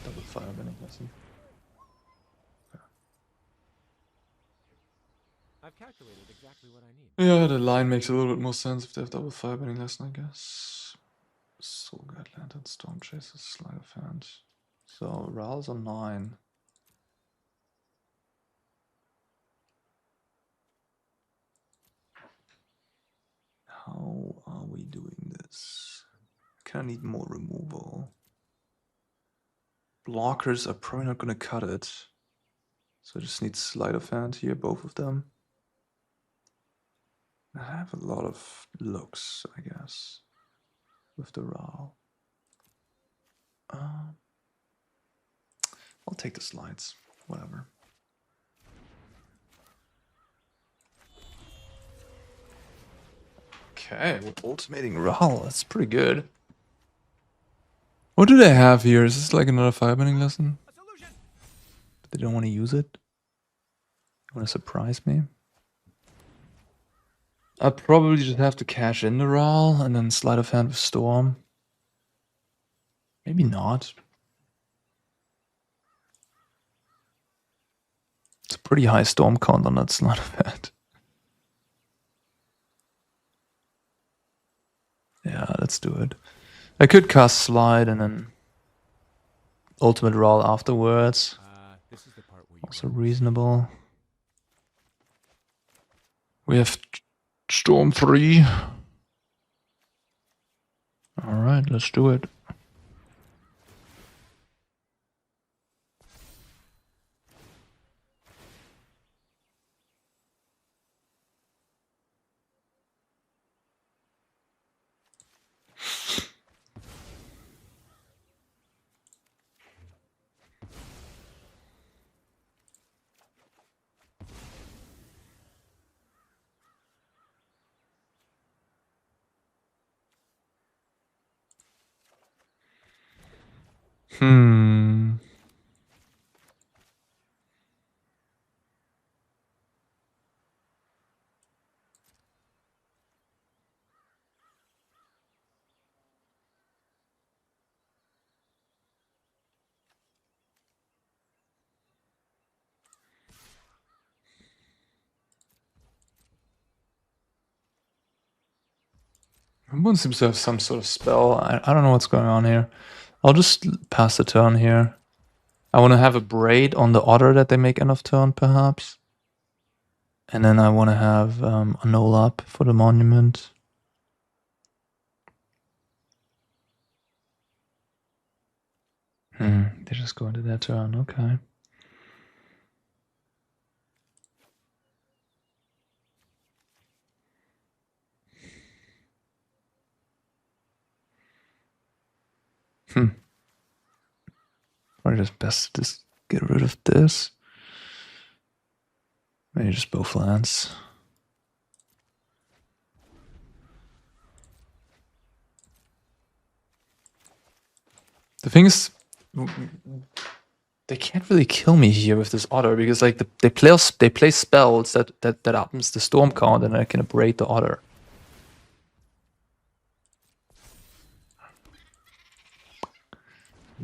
Double firebending lesson. I've calculated exactly what I need. Yeah, the line makes a little bit more sense if they have double firebending lesson, I guess. Soul Guide Lantern, Storm Chasers, Sleight of Hand. So Ral's on 9. How are we doing this? Can I need more removal? Blockers are probably not gonna cut it. So I just need Sleight of Hand here, both of them. I have a lot of looks, I guess, with the Ral. I'll take the slides, whatever. Okay, we're ultimating Ral. That's pretty good. What do they have here? Is this like another firebending lesson? But they don't want to use it? They want to surprise me? I'll probably just have to cash in the Ral and then Sleight of Hand with Storm. Maybe not. It's a pretty high Storm count on that Sleight of Hand. Yeah, let's do it. I could cast Slide and then Ultimate Roll afterwards. This is the part where you Also reasonable. We have Storm 3. Alright, let's do it. One seems to have some sort of spell. I don't know what's going on here. I'll just pass the turn here. I want to have a braid on the otter that they make end of turn, perhaps. And then I want to have a null up for the monument. They just go into their turn, okay. Probably just best to just get rid of this. Maybe just both lands. The thing is, they can't really kill me here with this otter because like they play spells that happens the storm count and I can abrade the otter.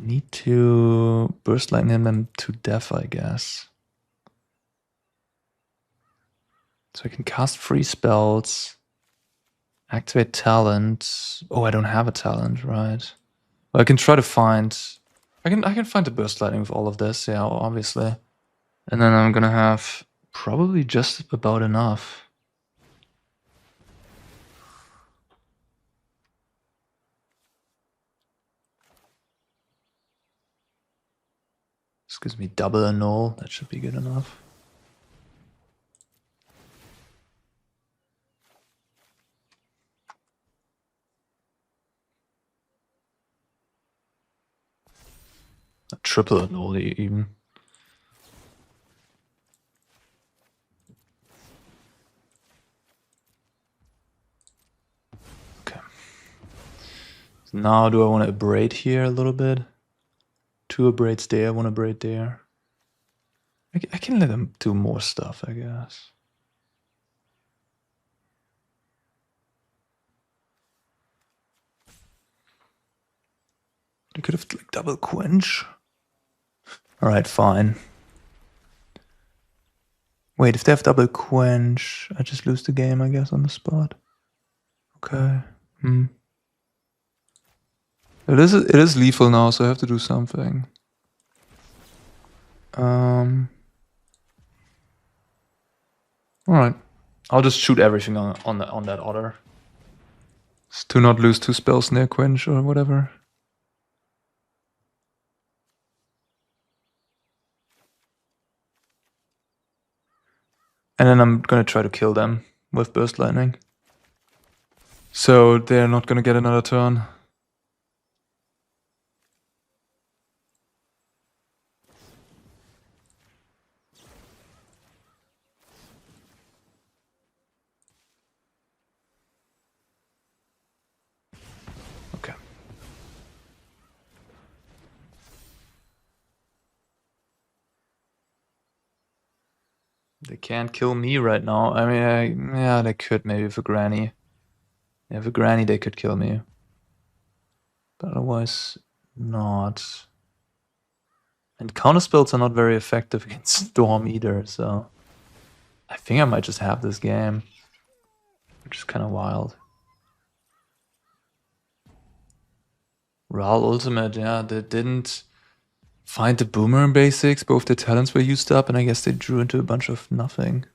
Need to burst lightning them to death, I guess. So I can cast free spells, activate talent. Oh, I don't have a talent, right? Well, I can try to find. I can find the burst lightning with all of this, yeah, obviously. And then I'm gonna have probably just about enough. This gives me double a null. That should be good enough. A triple a null even. Now do I want to abrade here a little bit? 2 abrades there, 1 abrade there. I can let him do more stuff, I guess. They could have like double quench. Alright, fine. Wait, if they have double quench, I just lose the game, I guess, on the spot. Okay. It is lethal now, so I have to do something. Alright. I'll just shoot everything on that otter. Just to not lose 2 spells near quench or whatever. And then I'm gonna try to kill them with burst lightning. So they're not gonna get another turn. Okay. They can't kill me right now. I mean, yeah, they could maybe for Granny. Yeah, for Granny they could kill me. But otherwise, not. And counterspells are not very effective against Storm either, so... I think I might just have this game. Which is kind of wild. Ral Ultimate, yeah, they didn't find the Boomer in basics. Both their talents were used up, and I guess they drew into a bunch of nothing.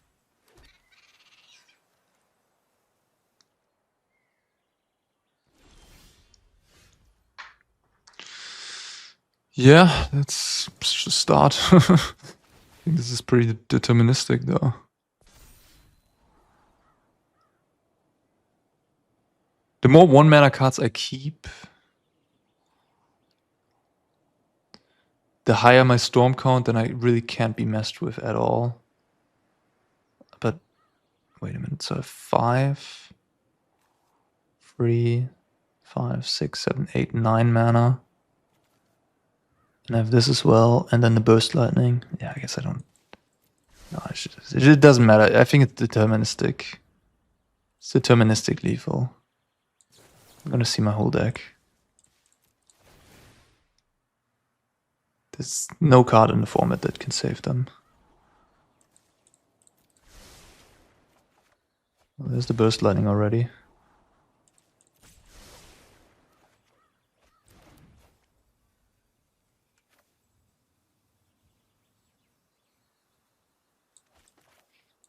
Yeah, that's just a start. I think this is pretty deterministic, though. The more 1-mana cards I keep, the higher my storm count, then I really can't be messed with at all. But wait a minute, so I have 5, 3, 5, 6, 7, 8, 9 mana. And I have this as well, and then the burst lightning. Yeah, I guess I don't... No, it doesn't matter. I think it's deterministic. It's deterministic lethal. I'm gonna see my whole deck. There's no card in the format that can save them. Well, there's the burst lightning already.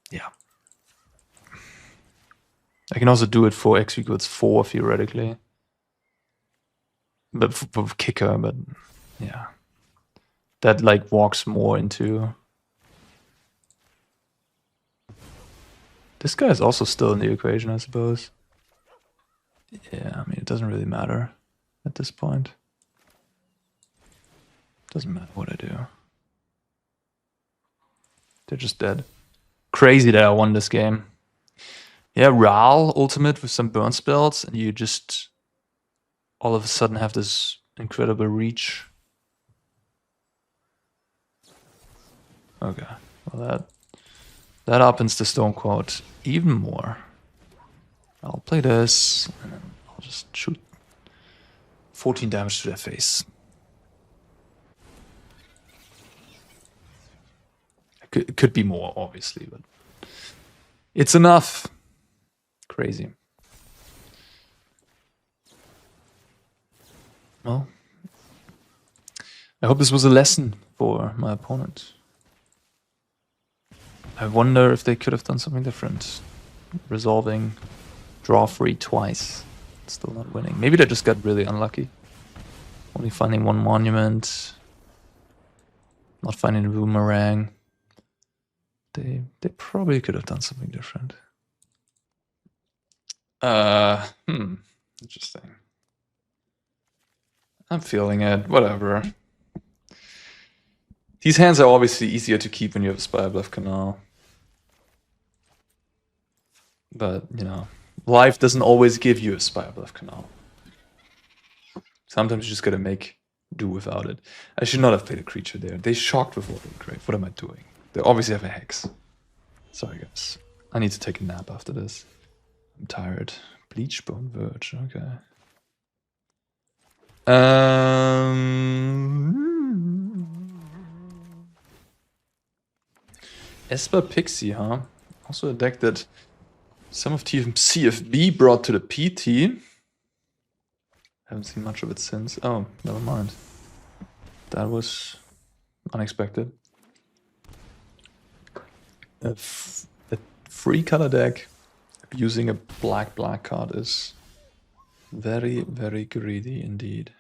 Yeah. I can also do it for X equals 4 theoretically. But for kicker, but yeah. That like walks more into... This guy is also still in the equation, I suppose. Yeah, I mean, it doesn't really matter at this point. Doesn't matter what I do. They're just dead. Crazy that I won this game. Yeah, Ral ultimate with some burn spells, and you just all of a sudden have this incredible reach. Okay, well that opens the storm quote even more. I'll play this, and then I'll just shoot 14 damage to their face. It could be more, obviously, but it's enough. Crazy. Well, I hope this was a lesson for my opponent. I wonder if they could have done something different. Resolving draw free twice. Still not winning. Maybe they just got really unlucky. Only finding 1 monument. Not finding a boomerang. They probably could have done something different. Interesting. I'm feeling it. Whatever. These hands are obviously easier to keep when you have a Spirebluff Canal. But, you know, life doesn't always give you a Spirebluff Canal. Sometimes you just gotta make do without it. I should not have played a creature there. They shocked with Water Grave. What am I doing? They obviously have a hex. Sorry, guys. I need to take a nap after this. I'm tired. Bleachbone Verge, okay. Esper Pixie, huh? Also a deck that some of Team CFB brought to the PT. Haven't seen much of it since. Oh, never mind. That was unexpected. A free color deck using a black card is very, very greedy indeed.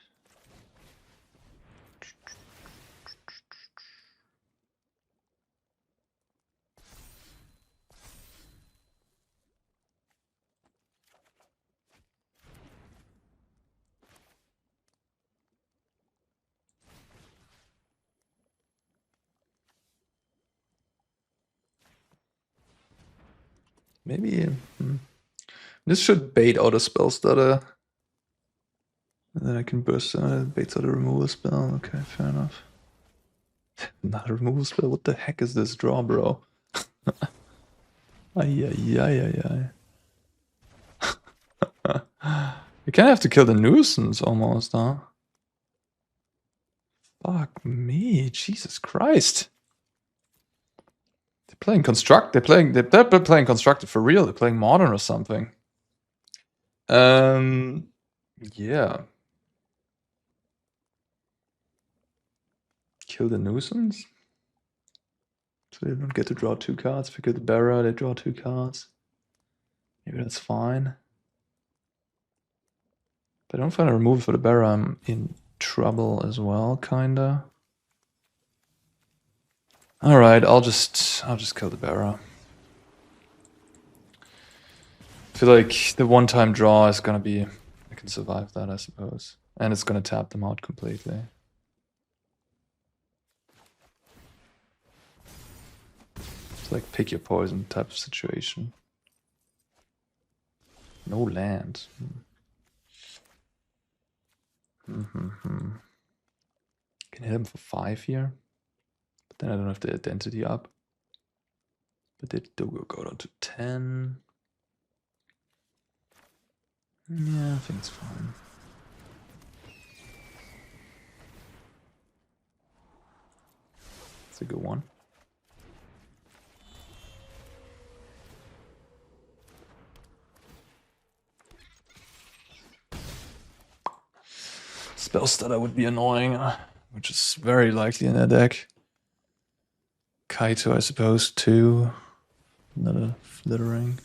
Maybe this should bait out a spell stutter. And then I can burst baits out a removal spell. Okay, fair enough. Not a removal spell? What the heck is this draw, bro? Ay. You kind of have to kill the nuisance almost, huh? Fuck me, Jesus Christ. They're playing construct. They're playing constructed for real. They're playing modern or something. Yeah. Kill the nuisance. So they don't get to draw 2 cards. If you kill the bearer, they draw 2 cards. Maybe that's fine. If I don't find a removal for the bearer, I'm in trouble as well, kinda. Alright, I'll just kill the bearer. I feel like the one-time draw is gonna be... I can survive that, I suppose. And it's gonna tap them out completely. It's like pick your poison type of situation. No land. Can hit him for 5 here. But then I don't have the identity up. But they do go down to 10. Yeah, I think it's fine. It's a good one. Spell stutter would be annoying, which is very likely in their deck. Kaito, I suppose, too. Another flittering.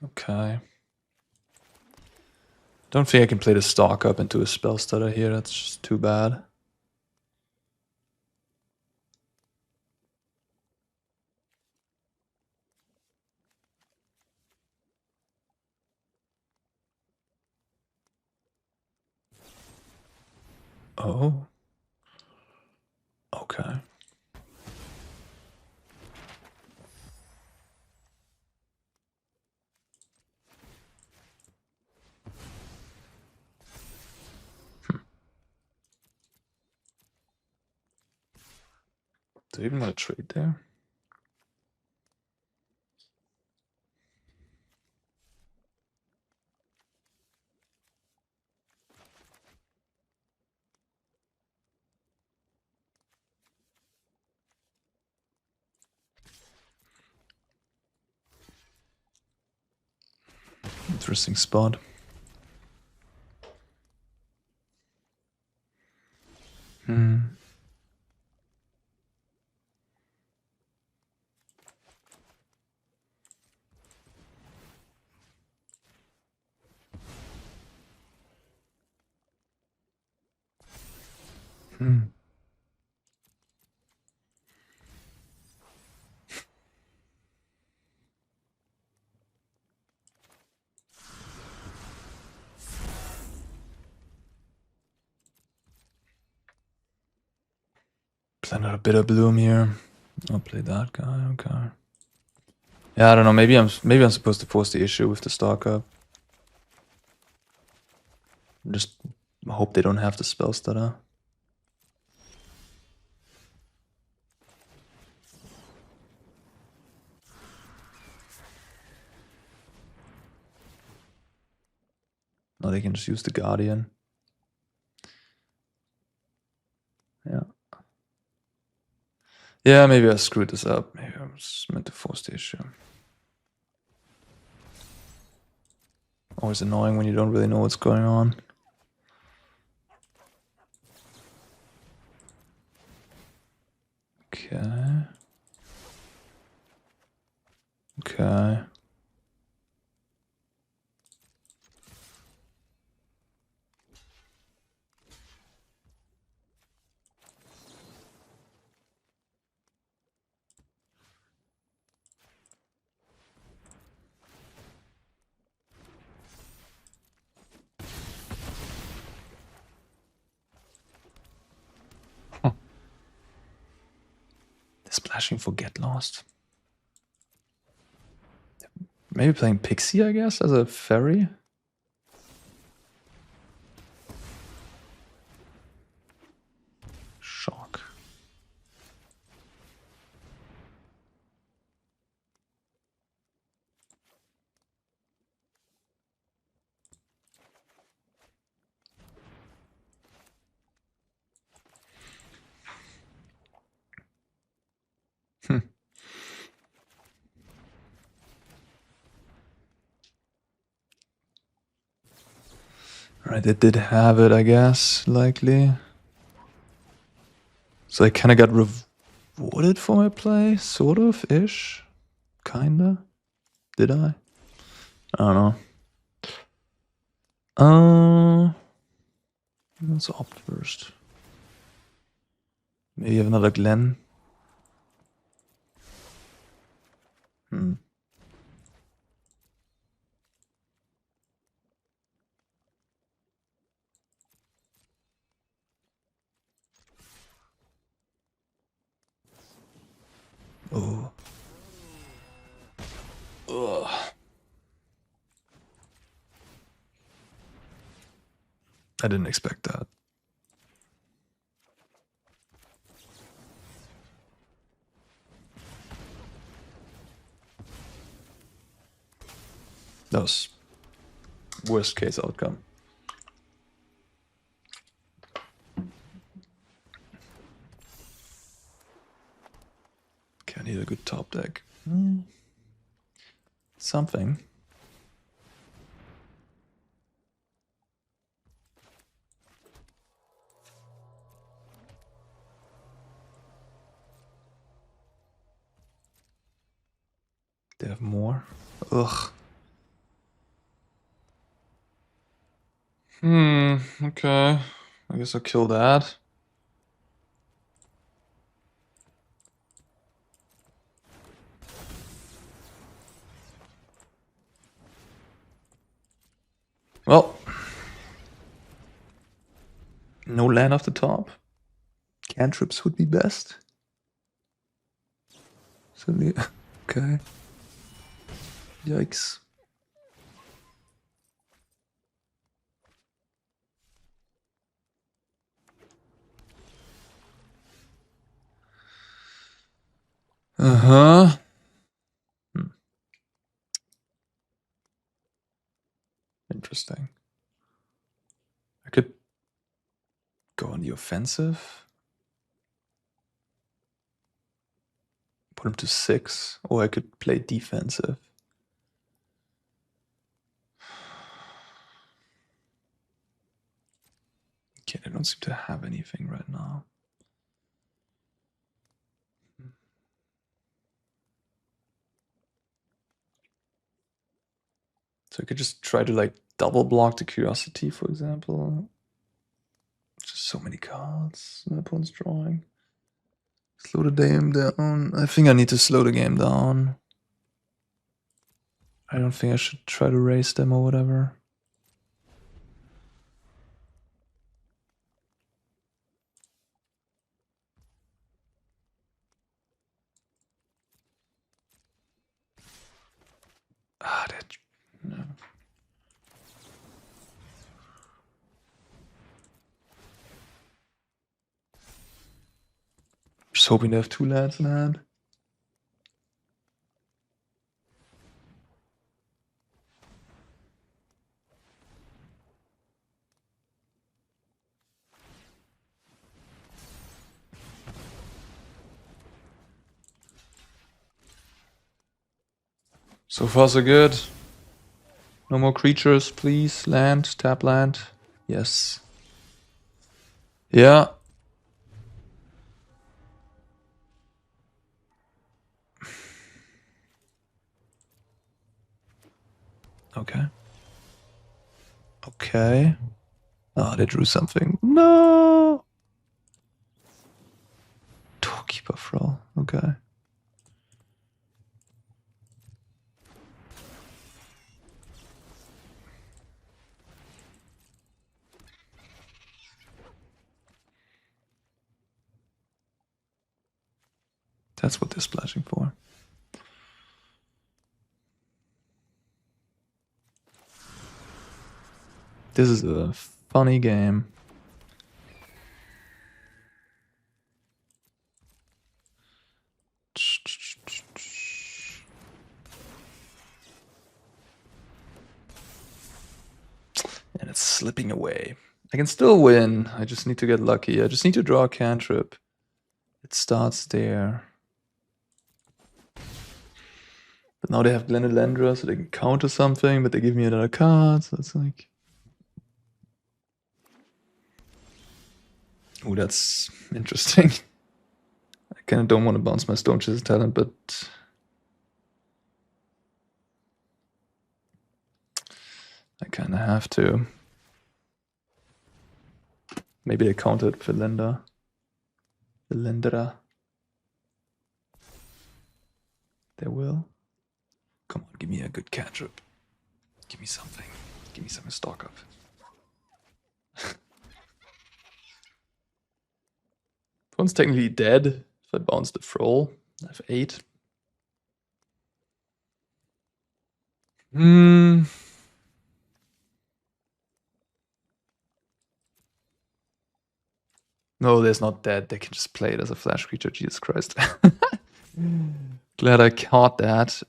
Okay. Don't think I can play the stock up into a spell stutter here. That's just too bad. Oh. Okay. Do you even want to trade there? Interesting spot. Play another Bitter Bloom here. I'll play that guy, okay. Yeah, I don't know, maybe I'm supposed to force the issue with the Star Cup. Just hope they don't have the spell stutter. No, they can just use the Guardian. Yeah. Yeah, maybe I screwed this up. Maybe I was meant to force the issue. Always annoying when you don't really know what's going on. Okay. Okay. Splashing for Get Lost. Maybe playing Pixie, I guess, as a fairy? Shock. Alright, they did have it, I guess, likely. So I kind of got rewarded for my play, sort of, ish. Kinda. Did I? I don't know. Let's opt first. Maybe have another Glen. Oh. Ugh. I didn't expect that. That was worst case outcome. Okay, I need a good top deck. Something. They have more? Ugh. Okay. I guess I'll kill that. Well. No land off the top. Cantrips would be best. Certainly. Okay. Yikes. Uh-huh. Interesting. I could go on the offensive. Put him to 6. Or I could play defensive. Okay, they don't seem to have anything right now. So I could just try to like double block the Curiosity, for example. Just so many cards my opponent's drawing. Slow the game down. I think I need to slow the game down. I don't think I should try to race them or whatever. Just hoping to have 2 lands in hand. So far so good. No more creatures, please. Land, tap land. Yes. Yeah. Okay. Okay. Oh, they drew something. No! Doorkeeper Thrall. Okay. That's what they're splashing for. This is a funny game. And it's slipping away. I can still win. I just need to get lucky. I just need to draw a cantrip. It starts there. But now they have Glenelendra, so they can counter something, but they give me another card, so it's like... Oh, that's interesting. I kind of don't want to bounce my Stone Chaser talent, but... I kind of have to. Maybe they countered Philenda. Philendra. They will. Come on, give me a good cantrip. Give me something. Give me something to stock up. One's technically dead. If I bounce the Thrall, I have 8. No, there's not dead. They can just play it as a flash creature. Jesus Christ. Glad I caught that.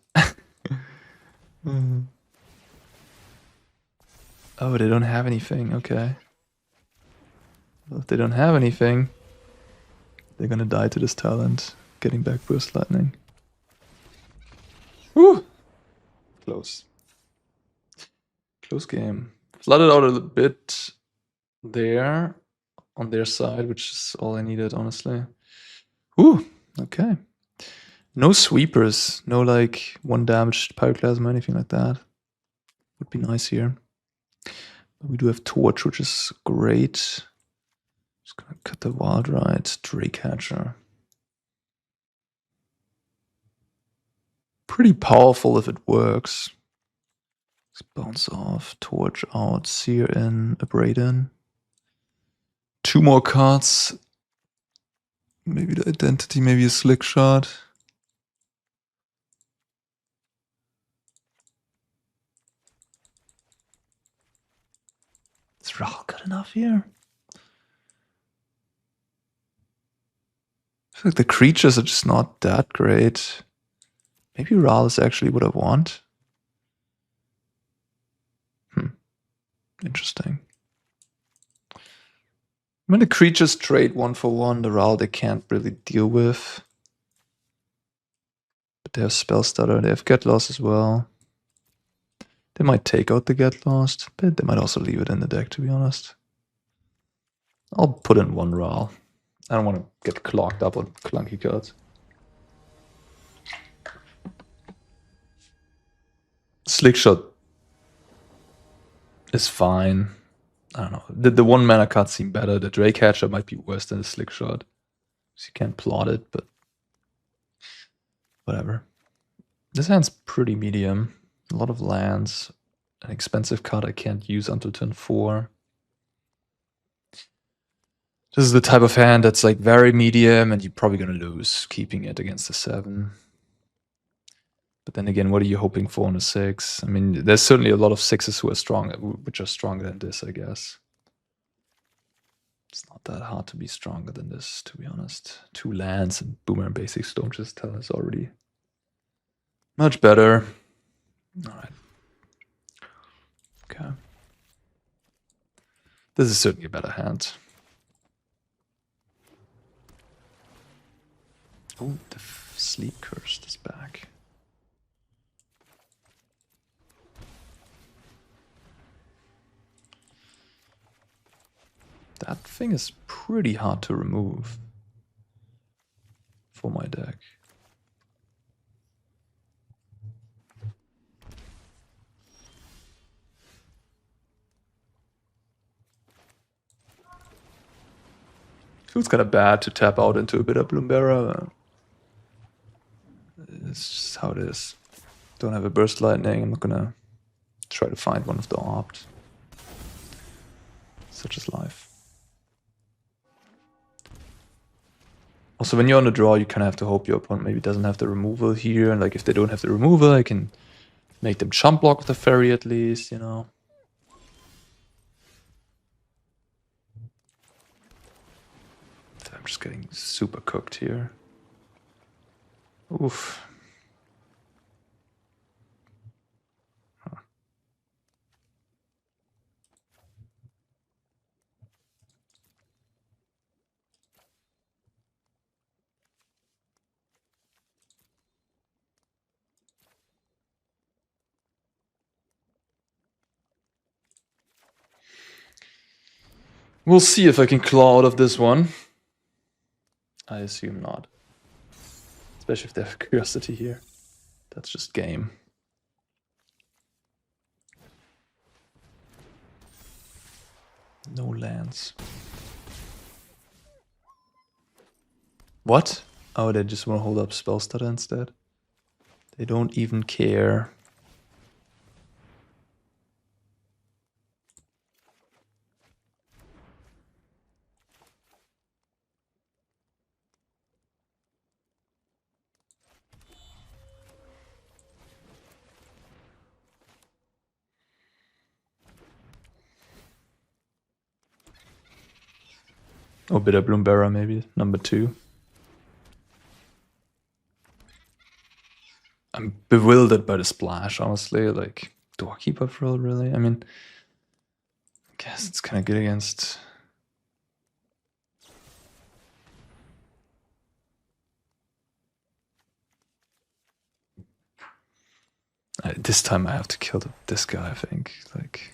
Oh, they don't have anything. Okay. Well, if they don't have anything, they're gonna die to this talent. Getting back Burst Lightning. Woo! Close. Close game. Flooded out a little bit there on their side, which is all I needed, honestly. Ooh, okay. No sweepers, no like 1 damaged Pyroclasm or anything like that. Would be nice here. But we do have Torch, which is great. Just gonna cut the Wild Ride, Drake-Hatcher. Pretty powerful if it works. Let's bounce off, Torch out, Sear in, Abrade in. 2 more cards. Maybe the Identity, maybe a Slick Shot. Is Ral good enough here? I feel like the creatures are just not that great. Maybe Ral is actually what I want. Interesting. When the creatures trade 1 for 1, the Ral they can't really deal with. But they have Spell Stutter, they have Get Lost as well. They might take out the Get Lost, but they might also leave it in the deck, to be honest. I'll put in 1 Ral. I don't want to get clogged up on clunky cards. Slick Shot is fine. I don't know. The 1 mana cards seem better. The Drake-Hatcher might be worse than the Slick Shot. So you can't plot it, but whatever. This hand's pretty medium. A lot of lands. An expensive card I can't use until turn 4. This is the type of hand that's like very medium and you're probably going to lose keeping it against a 7. But then again, what are you hoping for on a 6? I mean, there's certainly a lot of 6s who are strong, which are stronger than this, I guess. It's not that hard to be stronger than this, to be honest. 2 lands and Boomerang Basics don't just tell us already. Much better. Alright. Okay. This is certainly a better hand. Oh, the Sleep Curse is back. That thing is pretty hard to remove for my deck. Feels kind of bad to tap out into a bit of Bloomberra. It's just how it is. Don't have a Burst Lightning. I'm not gonna try to find one of the opt. Such is life. Also, when you're on the draw, you kind of have to hope your opponent maybe doesn't have the removal here. And like, if they don't have the removal, I can make them chump block with the Fairy at least, you know. I'm just getting super cooked here. Oof. Huh. We'll see if I can claw out of this one. I assume not. Especially if they have Curiosity here. That's just game. No lands. What? Oh, they just want to hold up Spellstutter instead. They don't even care. Oh, Bitter Bloomberra maybe, number 2. I'm bewildered by the splash, honestly. Like, do I keep up roll, really? I mean, I guess it's kind of good against... this time I have to kill this guy, I think. Like...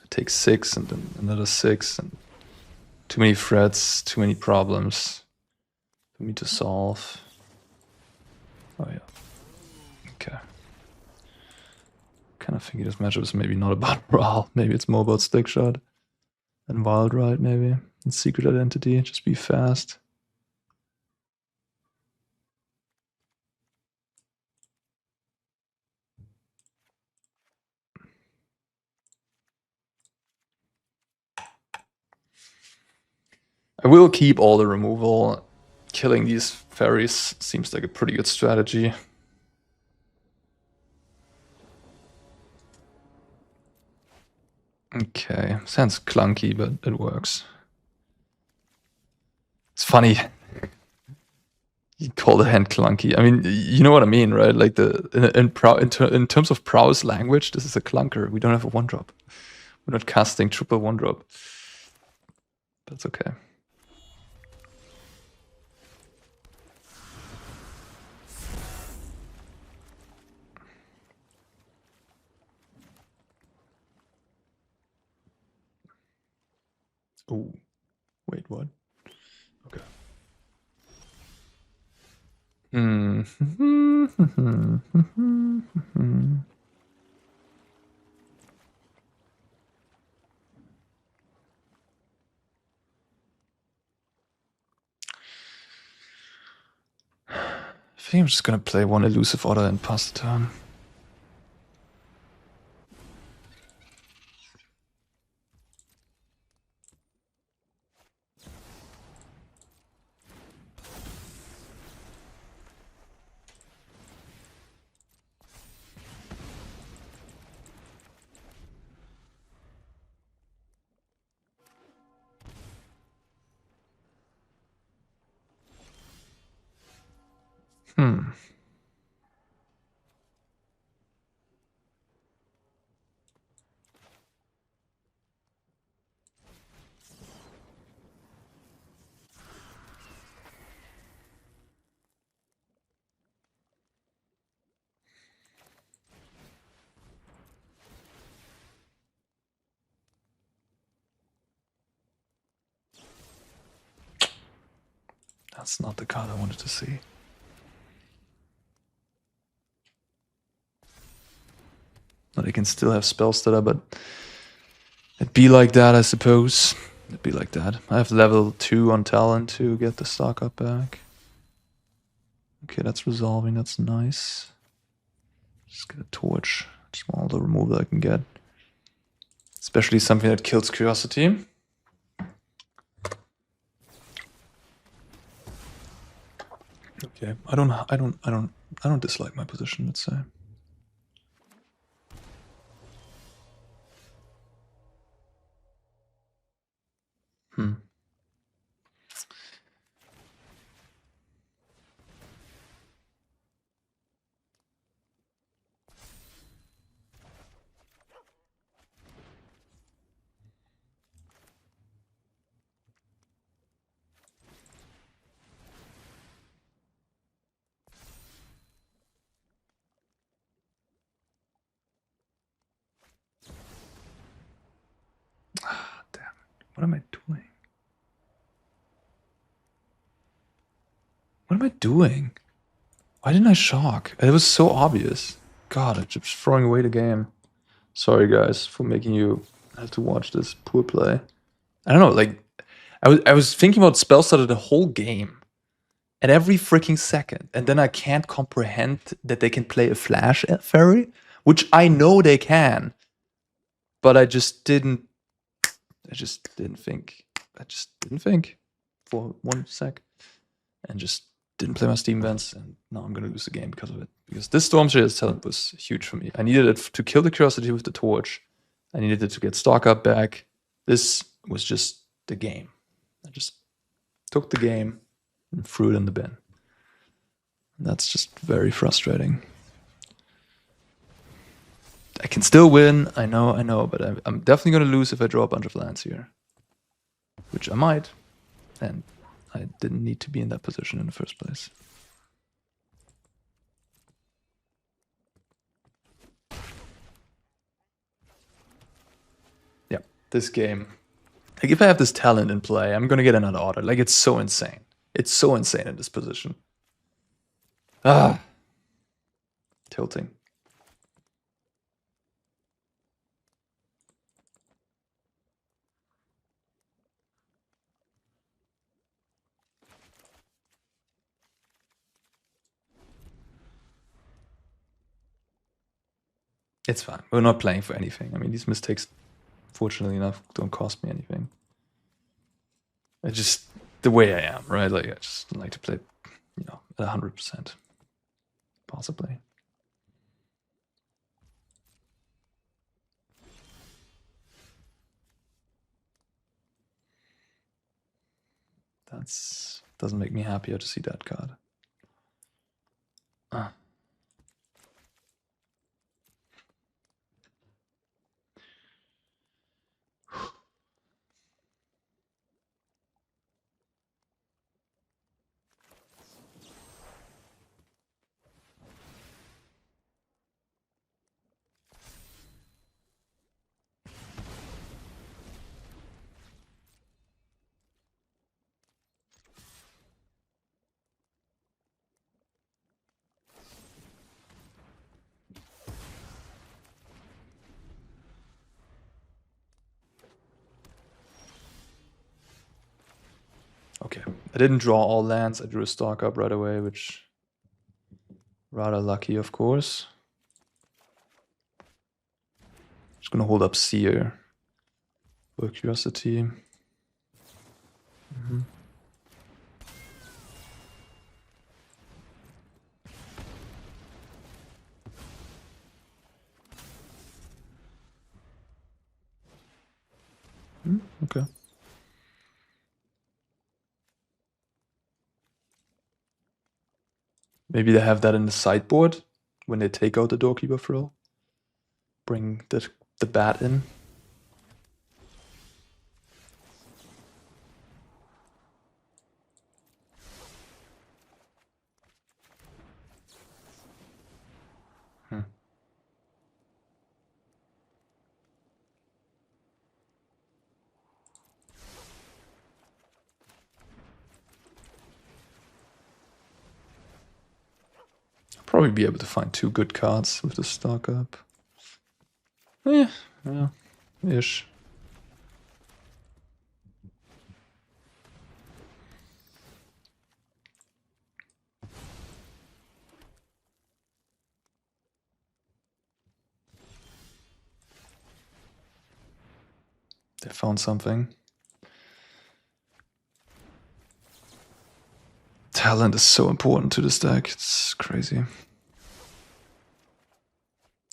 Take 6 and then another 6 and too many threats, too many problems for me to solve. Oh yeah. Okay. Kind of thinking this matchup is maybe not about Brawl. Maybe it's more about Stick Shot and Wild Ride, maybe. And Secret Identity. Just be fast. I will keep all the removal. Killing these fairies seems like a pretty good strategy. Okay, sounds clunky, but it works. It's funny. You call the hand clunky. I mean, you know what I mean, right? Like in terms of prowess language, this is a clunker. We don't have a 1-drop. We're not casting triple 1-drop. That's okay. Oh, wait, what? Okay. I think I'm just gonna play one elusive order and pass the turn. That's not the card I wanted to see. But I can still have spell stutter, but it'd be like that, I suppose. It'd be like that. I have level 2 on talent to get the stock up back. Okay, that's resolving. That's nice. Just get a torch. Just want all the removal I can get. Especially something that kills curiosity. Okay, I don't dislike my position, let's say. Ah, damn it. What am I doing? What am I doing? Why didn't I shock? It was so obvious. God, I'm just throwing away the game. Sorry, guys, for making you have to watch this poor play. I don't know, like, I was thinking about spell stutter the whole game. At every freaking second. And then I can't comprehend that they can play a flash fairy, which I know they can. But I just didn't think. I just didn't think for 1 sec. And just didn't play my Steam events, and now I'm gonna lose the game because of it. Because this Stormshadow's talent was huge for me. I needed it to kill the curiosity with the torch. I needed it to get stock up back. This was just the game. I just took the game and threw it in the bin. And that's just very frustrating. I can still win, I know, but I'm definitely gonna lose if I draw a bunch of lands here. Which I might, and I didn't need to be in that position in the first place. Yeah, this game. Like, if I have this talent in play, I'm gonna get another order. Like, it's so insane. It's so insane in this position. Ah. Tilting. It's fine. We're not playing for anything. I mean, these mistakes, fortunately enough, don't cost me anything. I just, the way I am, right? Like, I just like to play, you know, at 100%. Possibly. That's doesn't make me happier to see that card. Ah. Okay, I didn't draw all lands. I drew a stock up right away, which rather lucky, of course. Just gonna hold up Seer for curiosity. Okay. Maybe they have that in the sideboard when they take out the Doorkeeper Frill. Bring the bat in. probably be able to find 2 good cards with the stock up. Yeah, ish. They found something. Talent is so important to this deck. It's crazy.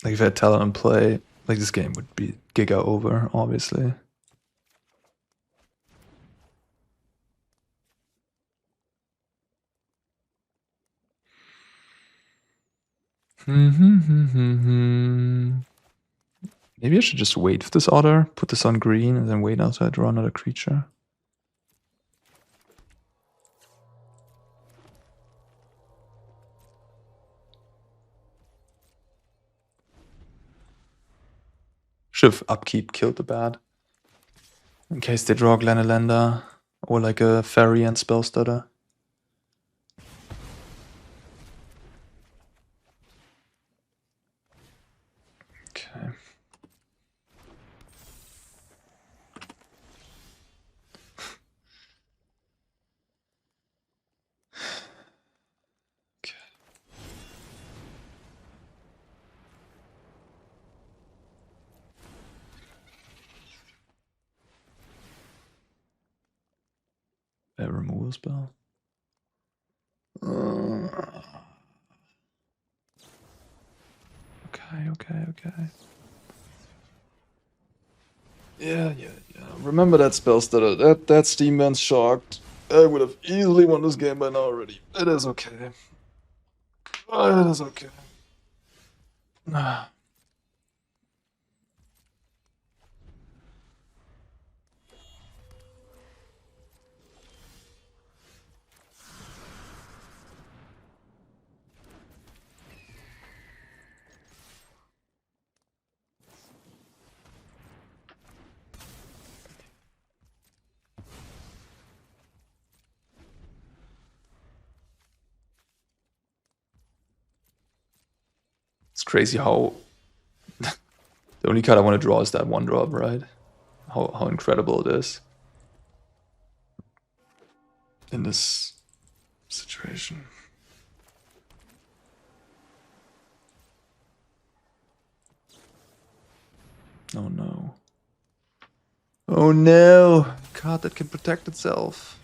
Like if I had talent in play, like this game would be giga over, obviously. Maybe I should just wait for this order, put this on green, and then wait until I draw another creature. Should have upkeep killed the bad. In case they draw Glenelender or like a Fairy and Spellstutter. Okay. A removal spell. Okay. Yeah. Remember that Spellstutter. That Steam Man's shocked. I would have easily won this game by now already. It is okay. It is okay. It's crazy how the only card I want to draw is that 1-drop, right? How incredible it is in this situation. Oh no. Oh no! Card that can protect itself.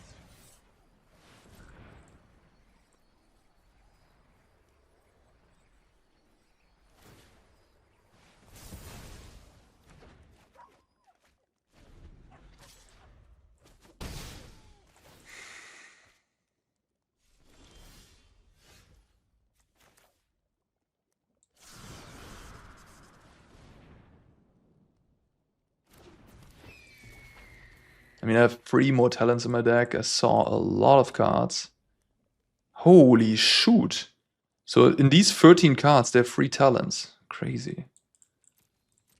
I mean, I have 3 more talents in my deck. I saw a lot of cards. Holy shoot! So in these 13 cards, there are 3 talents. Crazy.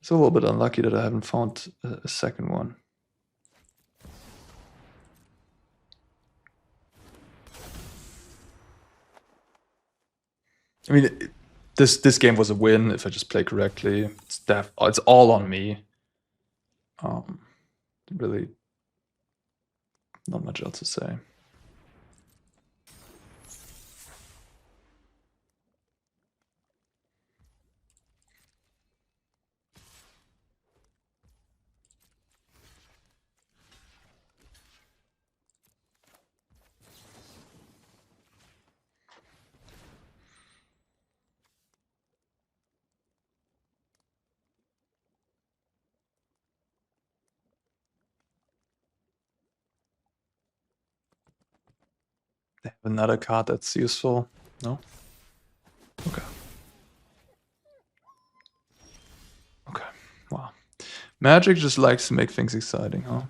It's a little bit unlucky that I haven't found a second one. I mean, this game was a win if I just play correctly. It's all on me. Really, not much else to say. They have another card that's useful. No? Okay. Wow. Magic just likes to make things exciting, huh?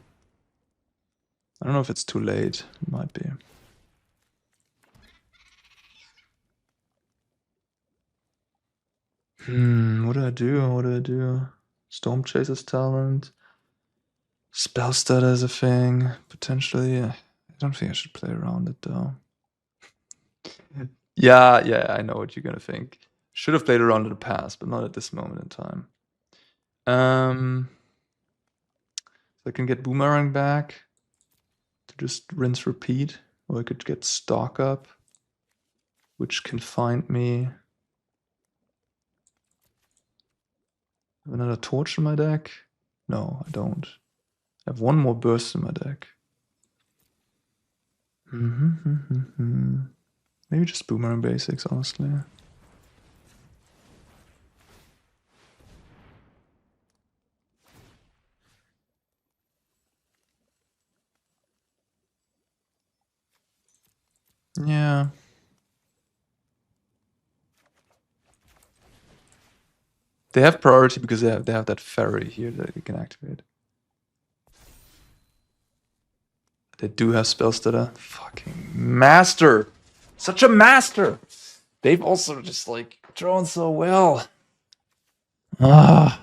I don't know if it's too late. It might be. What do I do? Storm Chaser's talent. Spellstutter is a thing, potentially. I don't think I should play around it though. Yeah, I know what you're gonna think. Should have played around in the past, but not at this moment in time. So I can get Boomerang back to just rinse repeat, or I could get Stock up, which can find me. Have another Torch in my deck? No, I don't. I have one more Burst in my deck. Maybe just Boomerang basics, honestly. Yeah. They have priority because they have that ferry here that you can activate. They do have spells that are fucking master. Such a master. They've also just like drawn so well. Ah.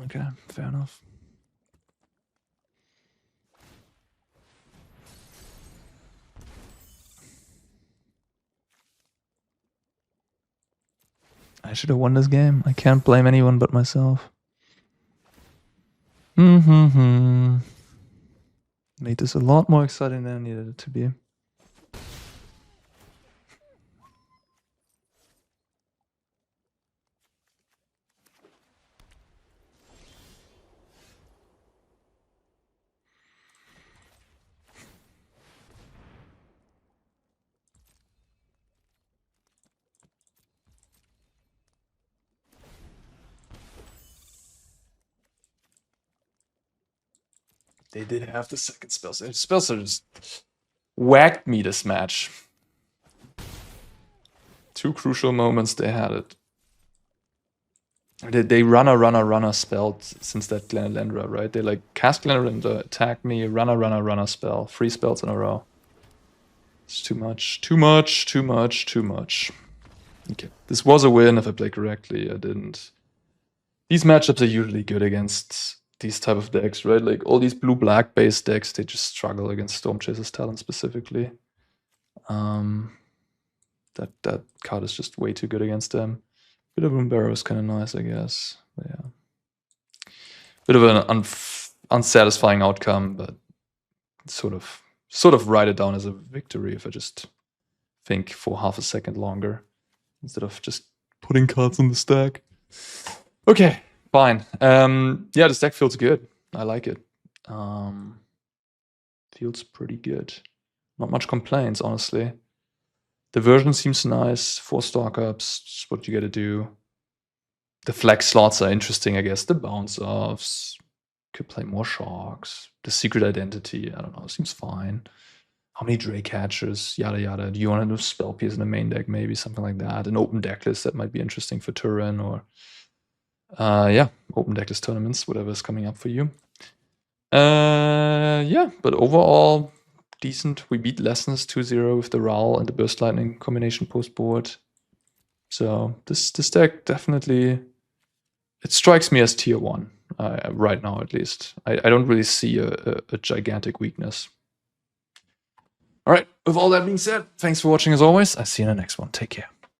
Okay, fair enough. I should have won this game. I can't blame anyone but myself. Made this a lot more exciting than I needed it to be. They did have the second spell. Spells just whacked me this match. Two crucial moments they had it. They runner spelled since that Glenelendra, right? They like cast Glenelendra, attack me, runner spell. 3 spells in a row. It's too much. Okay, this was a win if I play correctly. I didn't. These matchups are usually good against these type of decks, right? Like all these blue-black based decks, they just struggle against Stormchaser's Talon specifically. That card is just way too good against them. Bit of Barrow is kind of nice, I guess. But yeah, bit of an unsatisfying outcome, but sort of write it down as a victory if I just think for half a second longer instead of just putting cards on the stack. Okay, fine. Yeah, this deck feels good. I like it. Feels pretty good. Not much complaints, honestly. The version seems nice. 4 stock-ups, just what you gotta do. The flex slots are interesting, I guess. The bounce-offs. Could play more Sharks. The secret identity, I don't know, seems fine. How many Drake catchers? Yada yada. Do you want to do spell piece in the main deck? Maybe something like that. An open decklist that might be interesting for Turin or yeah, open decklist tournaments, whatever is coming up for you. Yeah, but overall decent. We beat Lessons 2-0 with the Raul and the Burst Lightning combination post board. So this deck definitely, it strikes me as tier 1 right now, at least. I don't really see a gigantic weakness. All right, with all that being said, thanks for watching as always. I'll see you in the next one. Take care.